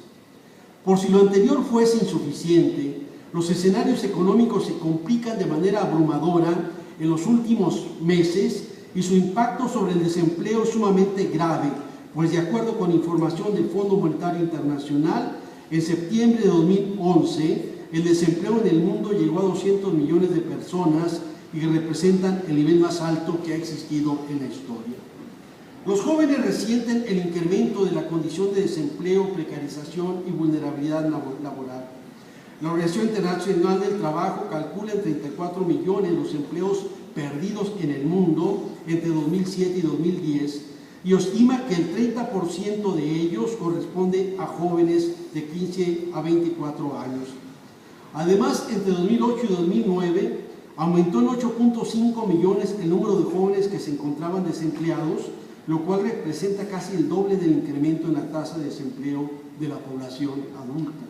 Por si lo anterior fuese insuficiente, los escenarios económicos se complican de manera abrumadora en los últimos meses y su impacto sobre el desempleo es sumamente grave, pues de acuerdo con información del Fondo Monetario Internacional, en septiembre de 2011, el desempleo en el mundo llegó a 200 millones de personas y representan el nivel más alto que ha existido en la historia. Los jóvenes resienten el incremento de la condición de desempleo, precarización y vulnerabilidad laboral. La Organización Internacional del Trabajo calcula en 34 millones los empleos perdidos en el mundo entre 2007 y 2010 y estima que el 30% de ellos corresponde a jóvenes de 15 a 24 años. Además, entre 2008 y 2009 aumentó en 8.5 millones el número de jóvenes que se encontraban desempleados, lo cual representa casi el doble del incremento en la tasa de desempleo de la población adulta.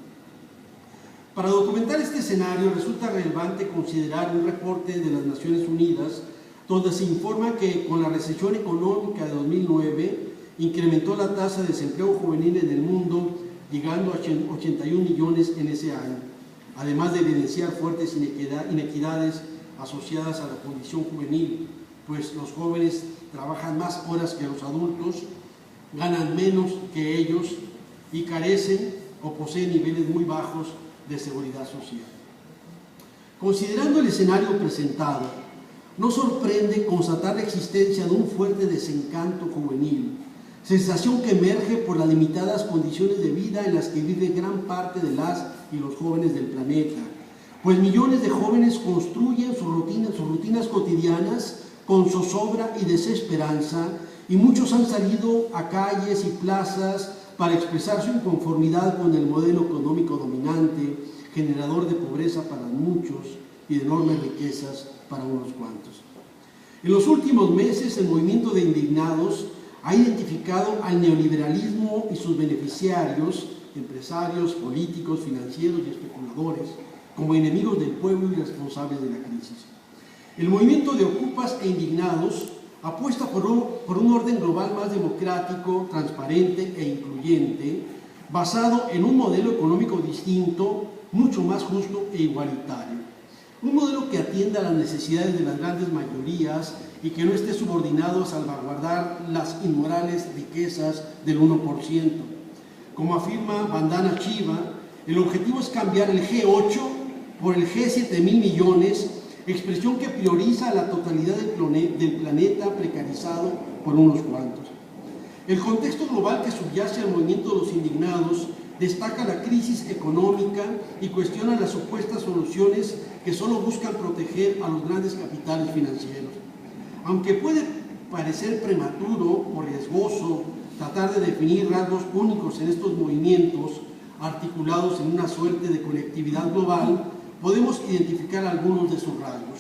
Para documentar este escenario resulta relevante considerar un reporte de las Naciones Unidas donde se informa que con la recesión económica de 2009 incrementó la tasa de desempleo juvenil en el mundo, llegando a 81 millones en ese año, además de evidenciar fuertes inequidades asociadas a la condición juvenil, pues los jóvenes trabajan más horas que los adultos, ganan menos que ellos y carecen o poseen niveles muy bajos de seguridad social. Considerando el escenario presentado, no sorprende constatar la existencia de un fuerte desencanto juvenil, sensación que emerge por las limitadas condiciones de vida en las que vive gran parte de las y los jóvenes del planeta, pues millones de jóvenes construyen sus rutinas cotidianas con zozobra y desesperanza, y muchos han salido a calles y plazas para expresar su inconformidad con el modelo económico dominante, generador de pobreza para muchos y de enormes riquezas para unos cuantos. En los últimos meses, el movimiento de indignados ha identificado al neoliberalismo y sus beneficiarios, empresarios, políticos, financieros y especuladores, como enemigos del pueblo y responsables de la crisis. El movimiento de ocupas e indignados apuesta por un orden global más democrático, transparente e incluyente, basado en un modelo económico distinto, mucho más justo e igualitario. Un modelo que atienda a las necesidades de las grandes mayorías y que no esté subordinado a salvaguardar las inmorales riquezas del 1%. Como afirma Vandana Shiva, el objetivo es cambiar el G8 por el G7.000 millones, expresión que prioriza la totalidad del planeta precarizado por unos cuantos. El contexto global que subyace al movimiento de los indignados destaca la crisis económica y cuestiona las supuestas soluciones que solo buscan proteger a los grandes capitales financieros. Aunque puede parecer prematuro o riesgoso tratar de definir rasgos únicos en estos movimientos articulados en una suerte de colectividad global, podemos identificar algunos de sus rasgos.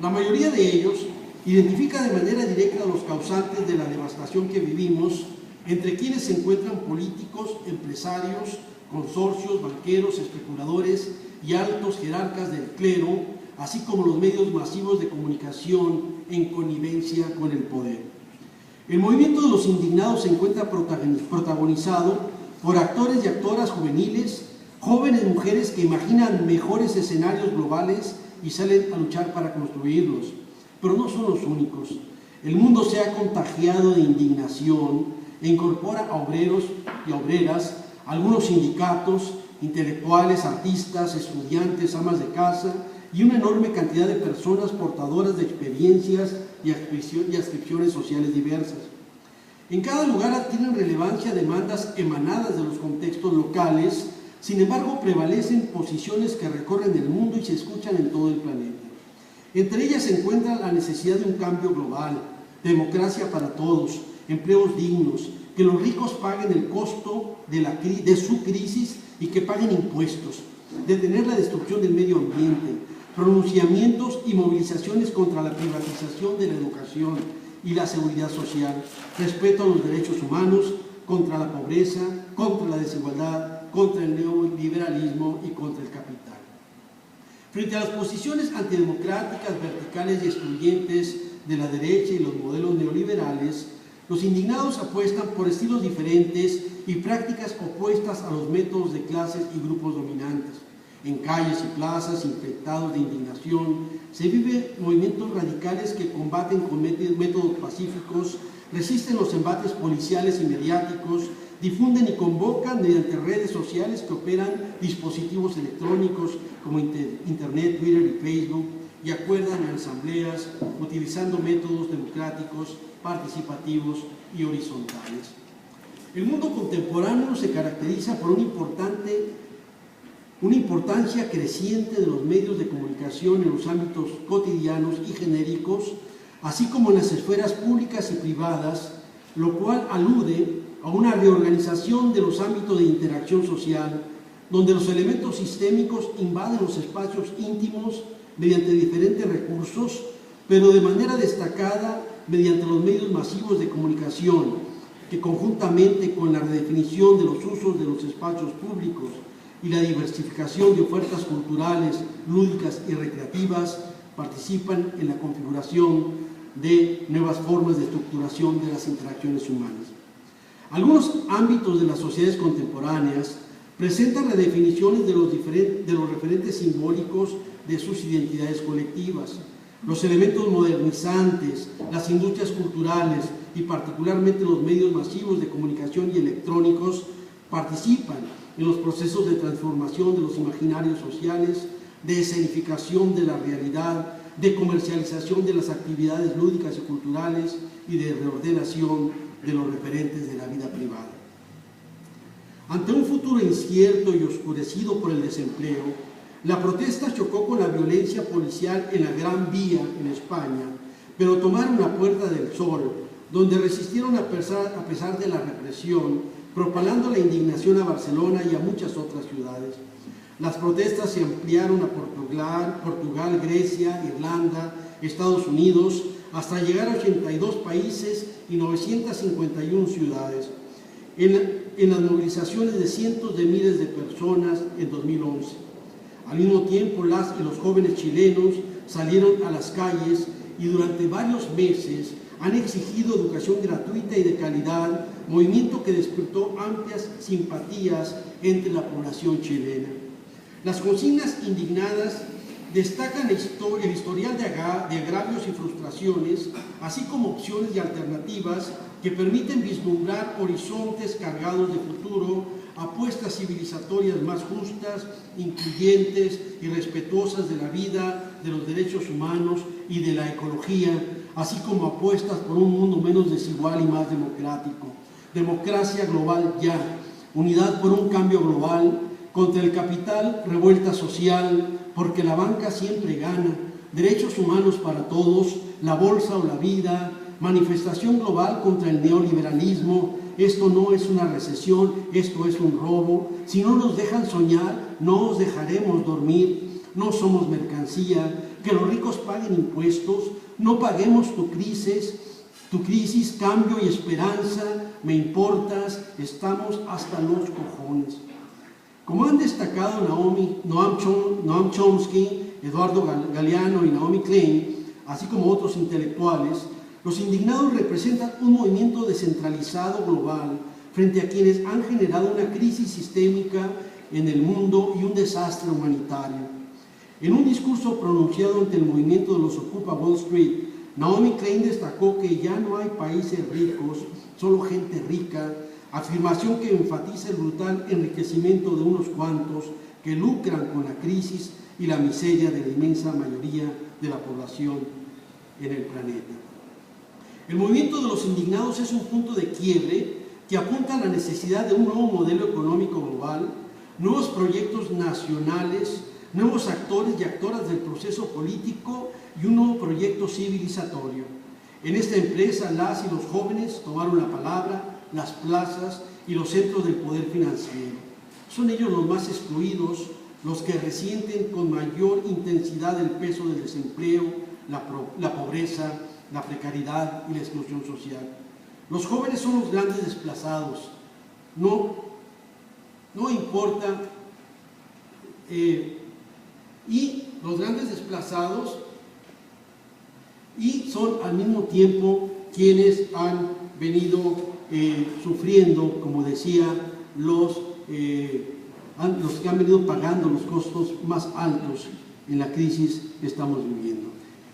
La mayoría de ellos identifica de manera directa los causantes de la devastación que vivimos, entre quienes se encuentran políticos, empresarios, consorcios, banqueros, especuladores y altos jerarcas del clero, así como los medios masivos de comunicación en connivencia con el poder. El movimiento de los indignados se encuentra protagonizado por actores y actoras juveniles, jóvenes mujeres que imaginan mejores escenarios globales y salen a luchar para construirlos. Pero no son los únicos. El mundo se ha contagiado de indignación e incorpora a obreros y obreras, algunos sindicatos, intelectuales, artistas, estudiantes, amas de casa y una enorme cantidad de personas portadoras de experiencias y adscripciones sociales diversas. En cada lugar adquieren relevancia demandas emanadas de los contextos locales. Sin embargo, prevalecen posiciones que recorren el mundo y se escuchan en todo el planeta. Entre ellas se encuentra la necesidad de un cambio global, democracia para todos, empleos dignos, que los ricos paguen el costo de su crisis y que paguen impuestos, detener la destrucción del medio ambiente, pronunciamientos y movilizaciones contra la privatización de la educación y la seguridad social, respeto a los derechos humanos, contra la pobreza, contra la desigualdad, contra el neoliberalismo y contra el capital. Frente a las posiciones antidemocráticas, verticales y excluyentes de la derecha y los modelos neoliberales, los indignados apuestan por estilos diferentes y prácticas opuestas a los métodos de clases y grupos dominantes. En calles y plazas infectados de indignación se viven movimientos radicales que combaten con métodos pacíficos, resisten los embates policiales y mediáticos, difunden y convocan mediante redes sociales que operan dispositivos electrónicos como Internet, Twitter y Facebook, y acuerdan en asambleas utilizando métodos democráticos, participativos y horizontales. El mundo contemporáneo se caracteriza por una importancia creciente de los medios de comunicación en los ámbitos cotidianos y genéricos, así como en las esferas públicas y privadas, lo cual alude a una reorganización de los ámbitos de interacción social, donde los elementos sistémicos invaden los espacios íntimos mediante diferentes recursos, pero de manera destacada mediante los medios masivos de comunicación, que conjuntamente con la redefinición de los usos de los espacios públicos y la diversificación de ofertas culturales, lúdicas y recreativas, participan en la configuración de nuevas formas de estructuración de las interacciones humanas. Algunos ámbitos de las sociedades contemporáneas presentan redefiniciones de los referentes simbólicos de sus identidades colectivas. Los elementos modernizantes, las industrias culturales y particularmente los medios masivos de comunicación y electrónicos participan en los procesos de transformación de los imaginarios sociales, de escenificación de la realidad, de comercialización de las actividades lúdicas y culturales y de reordenación de los referentes de la vida privada. Ante un futuro incierto y oscurecido por el desempleo, la protesta chocó con la violencia policial en la Gran Vía en España, pero tomaron la Puerta del Sol, donde resistieron a pesar de la represión, propalando la indignación a Barcelona y a muchas otras ciudades. Las protestas se ampliaron a Portugal, Grecia, Irlanda, Estados Unidos, hasta llegar a 82 países y 951 ciudades, en las movilizaciones de cientos de miles de personas en 2011. Al mismo tiempo, las y los jóvenes chilenos salieron a las calles y durante varios meses han exigido educación gratuita y de calidad, movimiento que despertó amplias simpatías entre la población chilena. Las consignas indignadas destacan el historial de agravios y frustraciones, así como opciones y alternativas que permiten vislumbrar horizontes cargados de futuro, apuestas civilizatorias más justas, incluyentes y respetuosas de la vida, de los derechos humanos y de la ecología, así como apuestas por un mundo menos desigual y más democrático. Democracia global ya, unidad por un cambio global, contra el capital, revuelta social, porque la banca siempre gana, derechos humanos para todos, la bolsa o la vida, manifestación global contra el neoliberalismo. Esto no es una recesión, esto es un robo. Si no nos dejan soñar, no os dejaremos dormir. No somos mercancía, que los ricos paguen impuestos, no paguemos tu crisis, cambio y esperanza, me importas, estamos hasta los cojones. Como han destacado Noam Chomsky, Eduardo Galeano y Naomi Klein, así como otros intelectuales, los indignados representan un movimiento descentralizado global frente a quienes han generado una crisis sistémica en el mundo y un desastre humanitario. En un discurso pronunciado ante el movimiento de los Ocupa Wall Street, Naomi Klein destacó que ya no hay países ricos, solo gente rica, afirmación que enfatiza el brutal enriquecimiento de unos cuantos que lucran con la crisis y la miseria de la inmensa mayoría de la población en el planeta. El movimiento de los indignados es un punto de quiebre que apunta a la necesidad de un nuevo modelo económico global, nuevos proyectos nacionales, nuevos actores y actoras del proceso político y un nuevo proyecto civilizatorio. En esta empresa, las y los jóvenes tomaron la palabra, las plazas y los centros del poder financiero. Son ellos los más excluidos, los que resienten con mayor intensidad el peso del desempleo, la pobreza, la precariedad y la exclusión social. Los jóvenes son los grandes desplazados. No importa. Y los grandes desplazados y son al mismo tiempo quienes han venido sufriendo, como decía, los que han venido pagando los costos más altos en la crisis que estamos viviendo.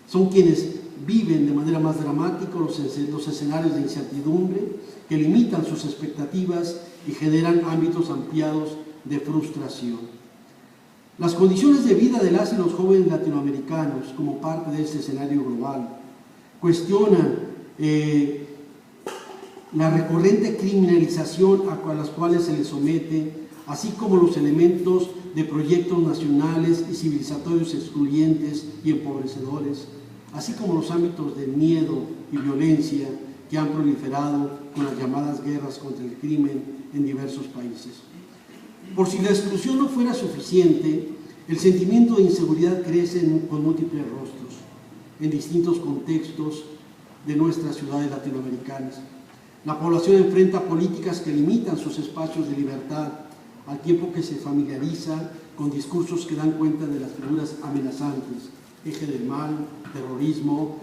Son quienes viven de manera más dramática los escenarios de incertidumbre que limitan sus expectativas y generan ámbitos ampliados de frustración. Las condiciones de vida de las y los jóvenes latinoamericanos como parte de este escenario global cuestionan la recurrente criminalización a las cuales se les somete, así como los elementos de proyectos nacionales y civilizatorios excluyentes y empobrecedores, así como los ámbitos de miedo y violencia que han proliferado con las llamadas guerras contra el crimen en diversos países. Por si la exclusión no fuera suficiente, el sentimiento de inseguridad crece con múltiples rostros, en distintos contextos de nuestras ciudades latinoamericanas. La población enfrenta políticas que limitan sus espacios de libertad, al tiempo que se familiariza con discursos que dan cuenta de las figuras amenazantes, eje del mal, terrorismo.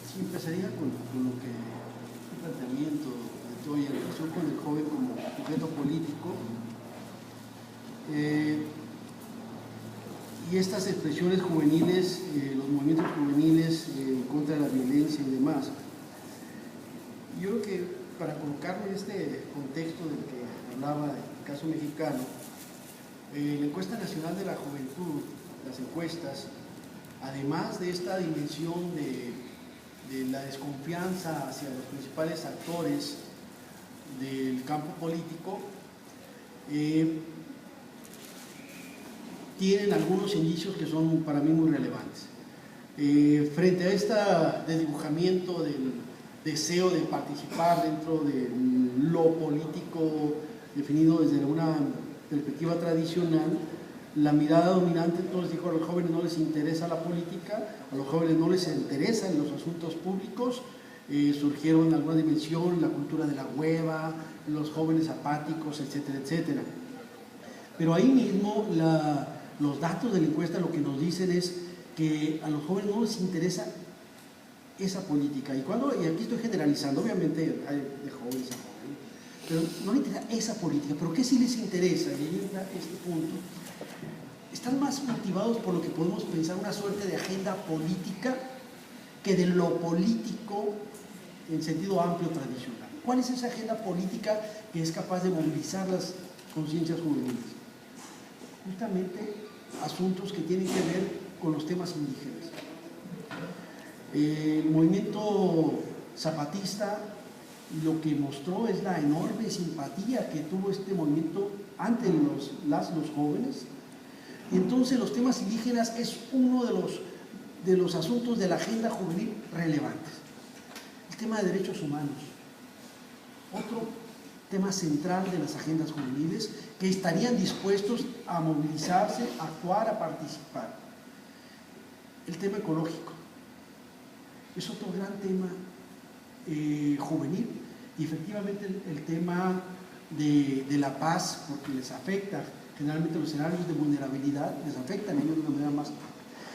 Sí, empezaría con lo que un planteamiento de Toya en relación con el joven como sujeto político y estas expresiones juveniles, los movimientos juveniles en contra de la violencia y demás. Yo creo que para colocarlo en este contexto del que hablaba del caso mexicano, la encuesta nacional de la juventud, las encuestas, además de esta dimensión de la desconfianza hacia los principales actores del campo político, tienen algunos indicios que son para mí muy relevantes. Frente a este desdibujamiento del deseo de participar dentro de lo político definido desde una perspectiva tradicional, la mirada dominante entonces dijo: a los jóvenes no les interesa la política, a los jóvenes no les interesan los asuntos públicos. Surgieron en alguna dimensión la cultura de la hueva, los jóvenes apáticos, etcétera, etcétera. Pero ahí mismo los datos de la encuesta lo que nos dicen es que a los jóvenes no les interesa esa política. Y aquí estoy generalizando, obviamente hay de jóvenes a jóvenes, pero no les interesa esa política. ¿Pero qué sí les interesa? Y ahí está este punto. Están más motivados por lo que podemos pensar una suerte de agenda política que de lo político en sentido amplio tradicional. ¿Cuál es esa agenda política que es capaz de movilizar las conciencias juveniles? Justamente asuntos que tienen que ver con los temas indígenas. El movimiento zapatista lo que mostró es la enorme simpatía que tuvo este movimiento ante los jóvenes. Y entonces los temas indígenas es uno de los asuntos de la agenda juvenil relevantes. El tema de derechos humanos, otro tema central de las agendas juveniles que estarían dispuestos a movilizarse, a actuar, a participar. El tema ecológico es otro gran tema juvenil, y efectivamente el tema de la paz, porque les afecta generalmente los escenarios de vulnerabilidad, les afectan a ellos de una manera más.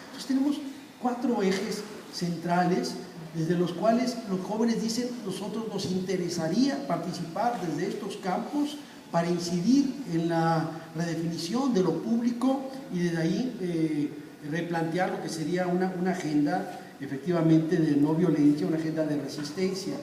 Entonces tenemos 4 ejes centrales desde los cuales los jóvenes dicen: nosotros nos interesaría participar desde estos campos para incidir en la redefinición de lo público y desde ahí replantear lo que sería una agenda efectivamente de no violencia, una agenda de resistencia.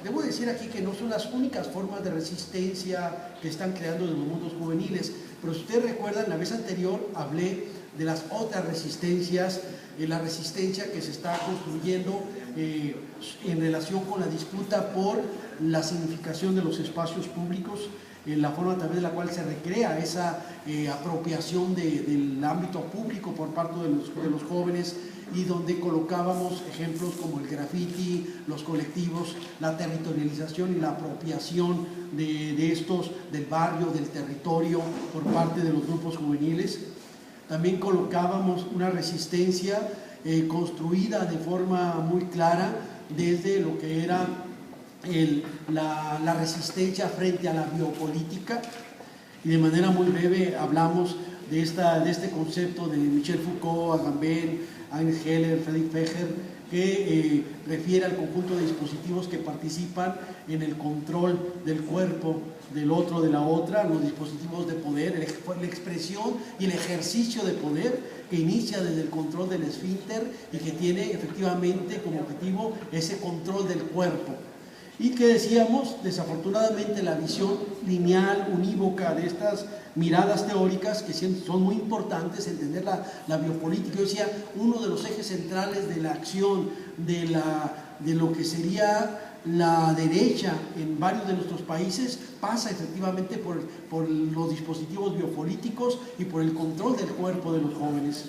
Debo decir aquí que no son las únicas formas de resistencia que están creando los mundos juveniles, pero si ustedes recuerdan, la vez anterior hablé de las otras resistencias, la resistencia que se está construyendo en relación con la disputa por la significación de los espacios públicos, la forma a través de la cual se recrea esa apropiación del ámbito público por parte de los jóvenes y donde colocábamos ejemplos como el graffiti, los colectivos, la territorialización y la apropiación de estos del barrio, del territorio por parte de los grupos juveniles. También colocábamos una resistencia construida de forma muy clara desde lo que era la resistencia frente a la biopolítica, y de manera muy breve hablamos de este concepto de Michel Foucault, Agamben, Heinrich Heller, Friedrich Fecher, que refiere al conjunto de dispositivos que participan en el control del cuerpo del otro, de la otra, los dispositivos de poder, la expresión y el ejercicio de poder que inicia desde el control del esfínter y que tiene efectivamente como objetivo ese control del cuerpo. Y que decíamos, desafortunadamente, la visión lineal, unívoca de estas miradas teóricas, que son muy importantes, entender la biopolítica. Yo decía, uno de los ejes centrales de la acción de lo que sería la derecha en varios de nuestros países pasa efectivamente por los dispositivos biopolíticos y por el control del cuerpo de los jóvenes.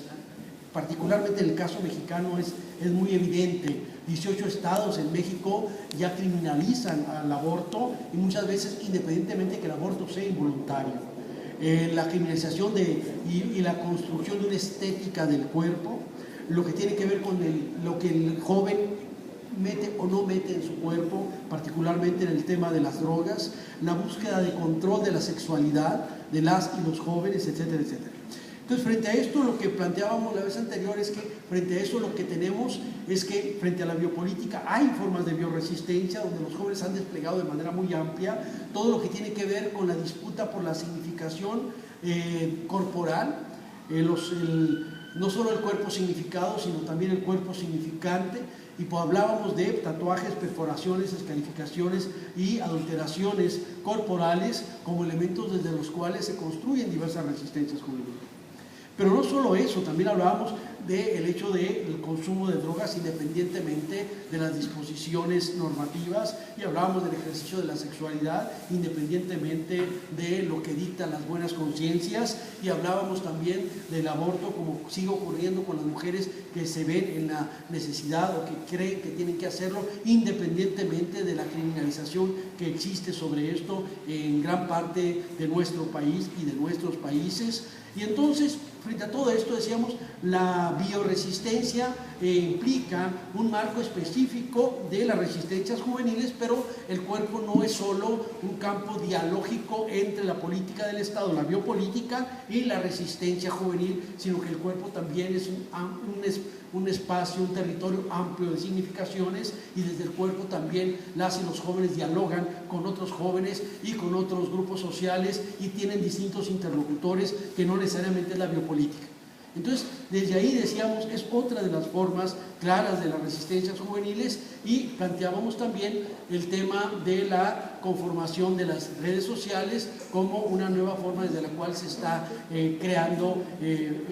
Particularmente en el caso mexicano es muy evidente. 18 estados en México ya criminalizan al aborto, y muchas veces independientemente que el aborto sea involuntario. La criminalización y la construcción de una estética del cuerpo, lo que tiene que ver con lo que el joven mete o no mete en su cuerpo, particularmente en el tema de las drogas, la búsqueda de control de la sexualidad de las y los jóvenes, etcétera, etcétera. Entonces, frente a esto, lo que planteábamos la vez anterior es que frente a eso lo que tenemos es que frente a la biopolítica hay formas de bioresistencia donde los jóvenes han desplegado de manera muy amplia todo lo que tiene que ver con la disputa por la significación corporal, no solo el cuerpo significado, sino también el cuerpo significante. Y pues hablábamos de tatuajes, perforaciones, escarificaciones y adulteraciones corporales como elementos desde los cuales se construyen diversas resistencias juveniles. Pero no solo eso, también hablábamos del hecho del consumo de drogas independientemente de las disposiciones normativas, y hablábamos del ejercicio de la sexualidad independientemente de lo que dictan las buenas conciencias, y hablábamos también del aborto como sigue ocurriendo con las mujeres que se ven en la necesidad o que creen que tienen que hacerlo independientemente de la criminalización que existe sobre esto en gran parte de nuestro país y de nuestros países. Y entonces, frente a todo esto, decíamos, la bioresistencia implica un marco específico de las resistencias juveniles, pero el cuerpo no es solo un campo dialógico entre la política del Estado, la biopolítica y la resistencia juvenil, sino que el cuerpo también es un espacio, un territorio amplio de significaciones, y desde el cuerpo también las y los jóvenes dialogan con otros jóvenes y con otros grupos sociales y tienen distintos interlocutores que no necesariamente es la biopolítica. Entonces, desde ahí decíamos, es otra de las formas claras de las resistencias juveniles, y planteábamos también el tema de la conformación de las redes sociales como una nueva forma desde la cual se está creando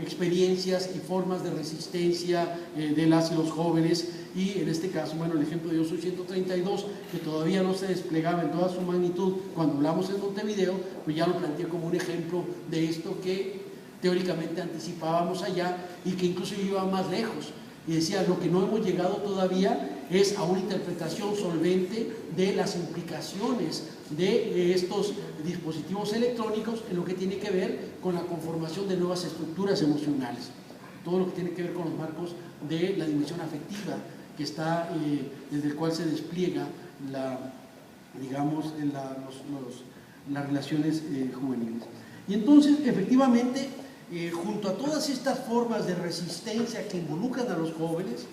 experiencias y formas de resistencia de las y los jóvenes. Y en este caso, bueno, el ejemplo de Yo Soy 132, que todavía no se desplegaba en toda su magnitud cuando hablamos en Montevideo, pues ya lo planteé como un ejemplo de esto que teóricamente anticipábamos allá y que incluso iba más lejos, y decía, lo que no hemos llegado todavía es a una interpretación solvente de las implicaciones de estos dispositivos electrónicos en lo que tiene que ver con la conformación de nuevas estructuras emocionales, todo lo que tiene que ver con los marcos de la dimensión afectiva que está, desde el cual se despliega las relaciones juveniles. Y entonces, efectivamente, junto a todas estas formas de resistencia que involucran a los jóvenes,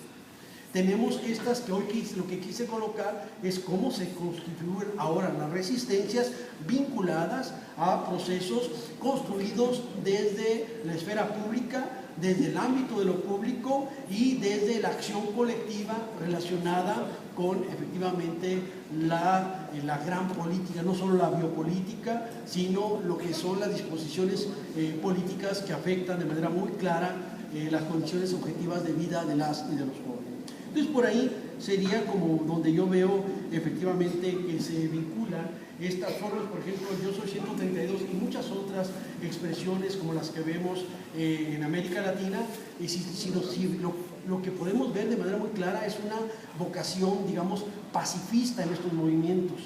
tenemos estas que hoy lo que quise colocar es cómo se constituyen ahora las resistencias vinculadas a procesos construidos desde la esfera pública, desde el ámbito de lo público y desde la acción colectiva relacionada con efectivamente la gran política, no solo la biopolítica, sino lo que son las disposiciones políticas que afectan de manera muy clara las condiciones objetivas de vida de las y de los jóvenes. Entonces, por ahí sería como donde yo veo efectivamente que se vinculan estas formas, por ejemplo, Yo Soy 132 y muchas otras expresiones como las que vemos en América Latina, y si lo lo que podemos ver de manera muy clara es una vocación, digamos, pacifista en estos movimientos.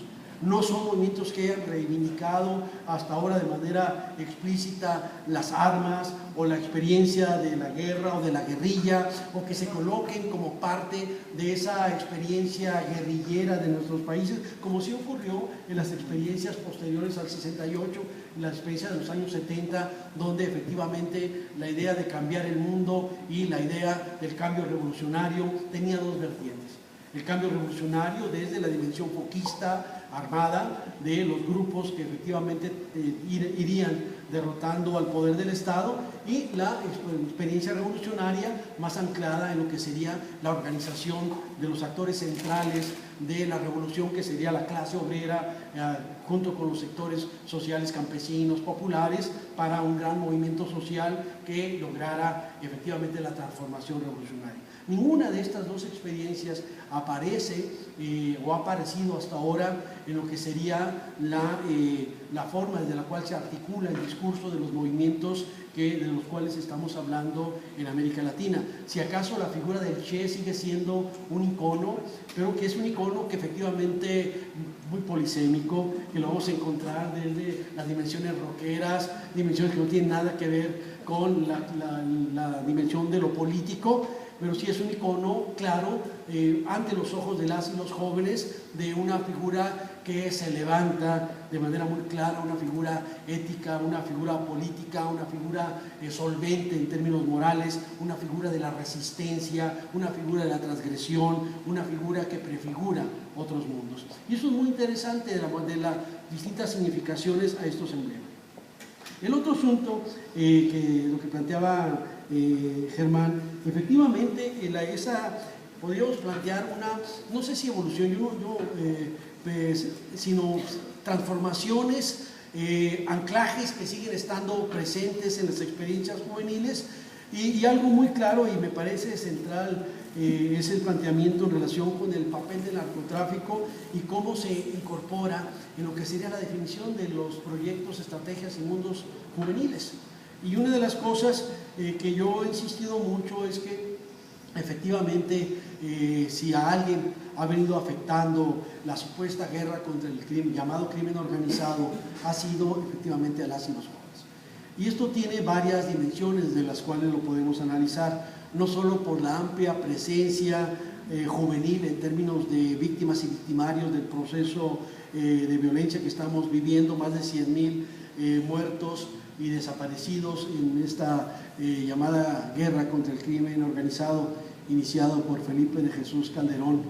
No son movimientos que hayan reivindicado hasta ahora de manera explícita las armas o la experiencia de la guerra o de la guerrilla, o que se coloquen como parte de esa experiencia guerrillera de nuestros países, como sí ocurrió en las experiencias posteriores al 68, en las experiencias de los años 70, donde efectivamente la idea de cambiar el mundo y la idea del cambio revolucionario tenía dos vertientes. El cambio revolucionario desde la dimensión foquista, armada, de los grupos que efectivamente irían derrotando al poder del Estado, y la experiencia revolucionaria más anclada en lo que sería la organización de los actores centrales de la revolución, que sería la clase obrera, junto con los sectores sociales, campesinos, populares, para un gran movimiento social que lograra efectivamente la transformación revolucionaria. Ninguna de estas dos experiencias aparece o ha aparecido hasta ahora en lo que sería la forma desde la cual se articula el discurso de los movimientos de los cuales estamos hablando en América Latina. Si acaso la figura del Che sigue siendo un icono, pero que es un icono que efectivamente muy polisémico, que lo vamos a encontrar desde las dimensiones rockeras, dimensiones que no tienen nada que ver con la dimensión de lo político, pero sí es un icono claro ante los ojos de las y los jóvenes, de una figura que se levanta de manera muy clara, una figura ética, una figura política, una figura solvente en términos morales, una figura de la resistencia, una figura de la transgresión, una figura que prefigura otros mundos. Y eso es muy interesante de las distintas significaciones a estos emblemas. El otro asunto, lo que planteaba Germán, efectivamente, podríamos plantear una, no sé si evolución, sino transformaciones, anclajes que siguen estando presentes en las experiencias juveniles, y algo muy claro y me parece central es el planteamiento en relación con el papel del narcotráfico y cómo se incorpora en lo que sería la definición de los proyectos, estrategias y mundos juveniles. Y una de las cosas que yo he insistido mucho es que efectivamente si a alguien ha venido afectando la supuesta guerra contra el crimen, llamado crimen organizado, ha sido efectivamente a las y los jóvenes. Y esto tiene varias dimensiones de las cuales lo podemos analizar, no solo por la amplia presencia juvenil en términos de víctimas y victimarios del proceso de violencia que estamos viviendo, más de 100.000 muertos y desaparecidos en esta llamada guerra contra el crimen organizado iniciado por Felipe de Jesús Calderón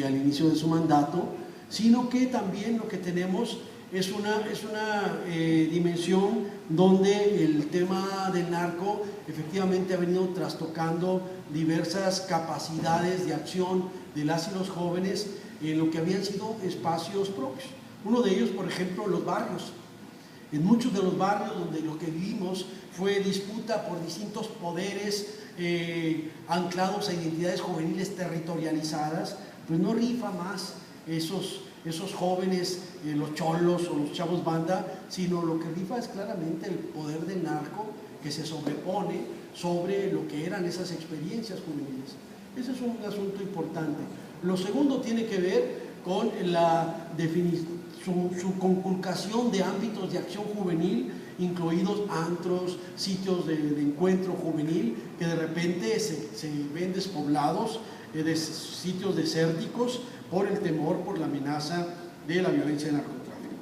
al inicio de su mandato, sino que también lo que tenemos es una dimensión donde el tema del narco efectivamente ha venido trastocando diversas capacidades de acción de las y los jóvenes en lo que habían sido espacios propios. Uno de ellos, por ejemplo, los barrios. En muchos de los barrios donde lo que vivimos fue disputa por distintos poderes anclados a identidades juveniles territorializadas, pues no rifa más esos jóvenes, los cholos o los chavos banda, sino lo que rifa es claramente el poder del narco que se sobrepone sobre lo que eran esas experiencias juveniles. Ese es un asunto importante. Lo segundo tiene que ver con la definición, su conculcación de ámbitos de acción juvenil, incluidos antros, sitios de encuentro juvenil, que de repente se ven despoblados, de sitios desérticos, por el temor, por la amenaza de la violencia del narcotráfico.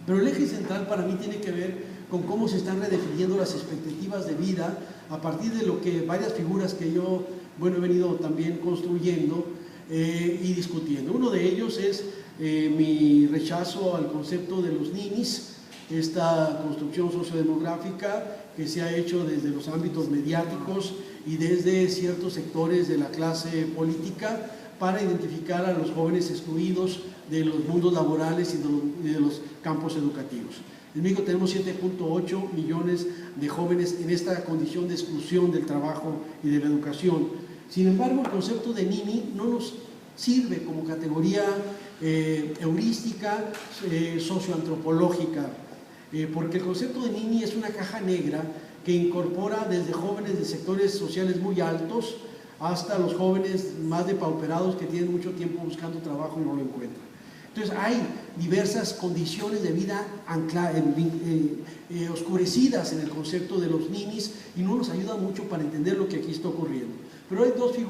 Pero el eje central para mí tiene que ver con cómo se están redefiniendo las expectativas de vida a partir de lo que varias figuras que yo, he venido también construyendo y discutiendo. Uno de ellos es mi rechazo al concepto de los ninis, esta construcción sociodemográfica que se ha hecho desde los ámbitos mediáticos y desde ciertos sectores de la clase política para identificar a los jóvenes excluidos de los mundos laborales y de los campos educativos. En México tenemos 7.8 millones de jóvenes en esta condición de exclusión del trabajo y de la educación. Sin embargo, el concepto de nini no nos sirve como categoría heurística socioantropológica, porque el concepto de nini es una caja negra que incorpora desde jóvenes de sectores sociales muy altos hasta los jóvenes más depauperados que tienen mucho tiempo buscando trabajo y no lo encuentran. Entonces hay diversas condiciones de vida oscurecidas en el concepto de los ninis y no nos ayuda mucho para entender lo que aquí está ocurriendo. Pero hay dos figuras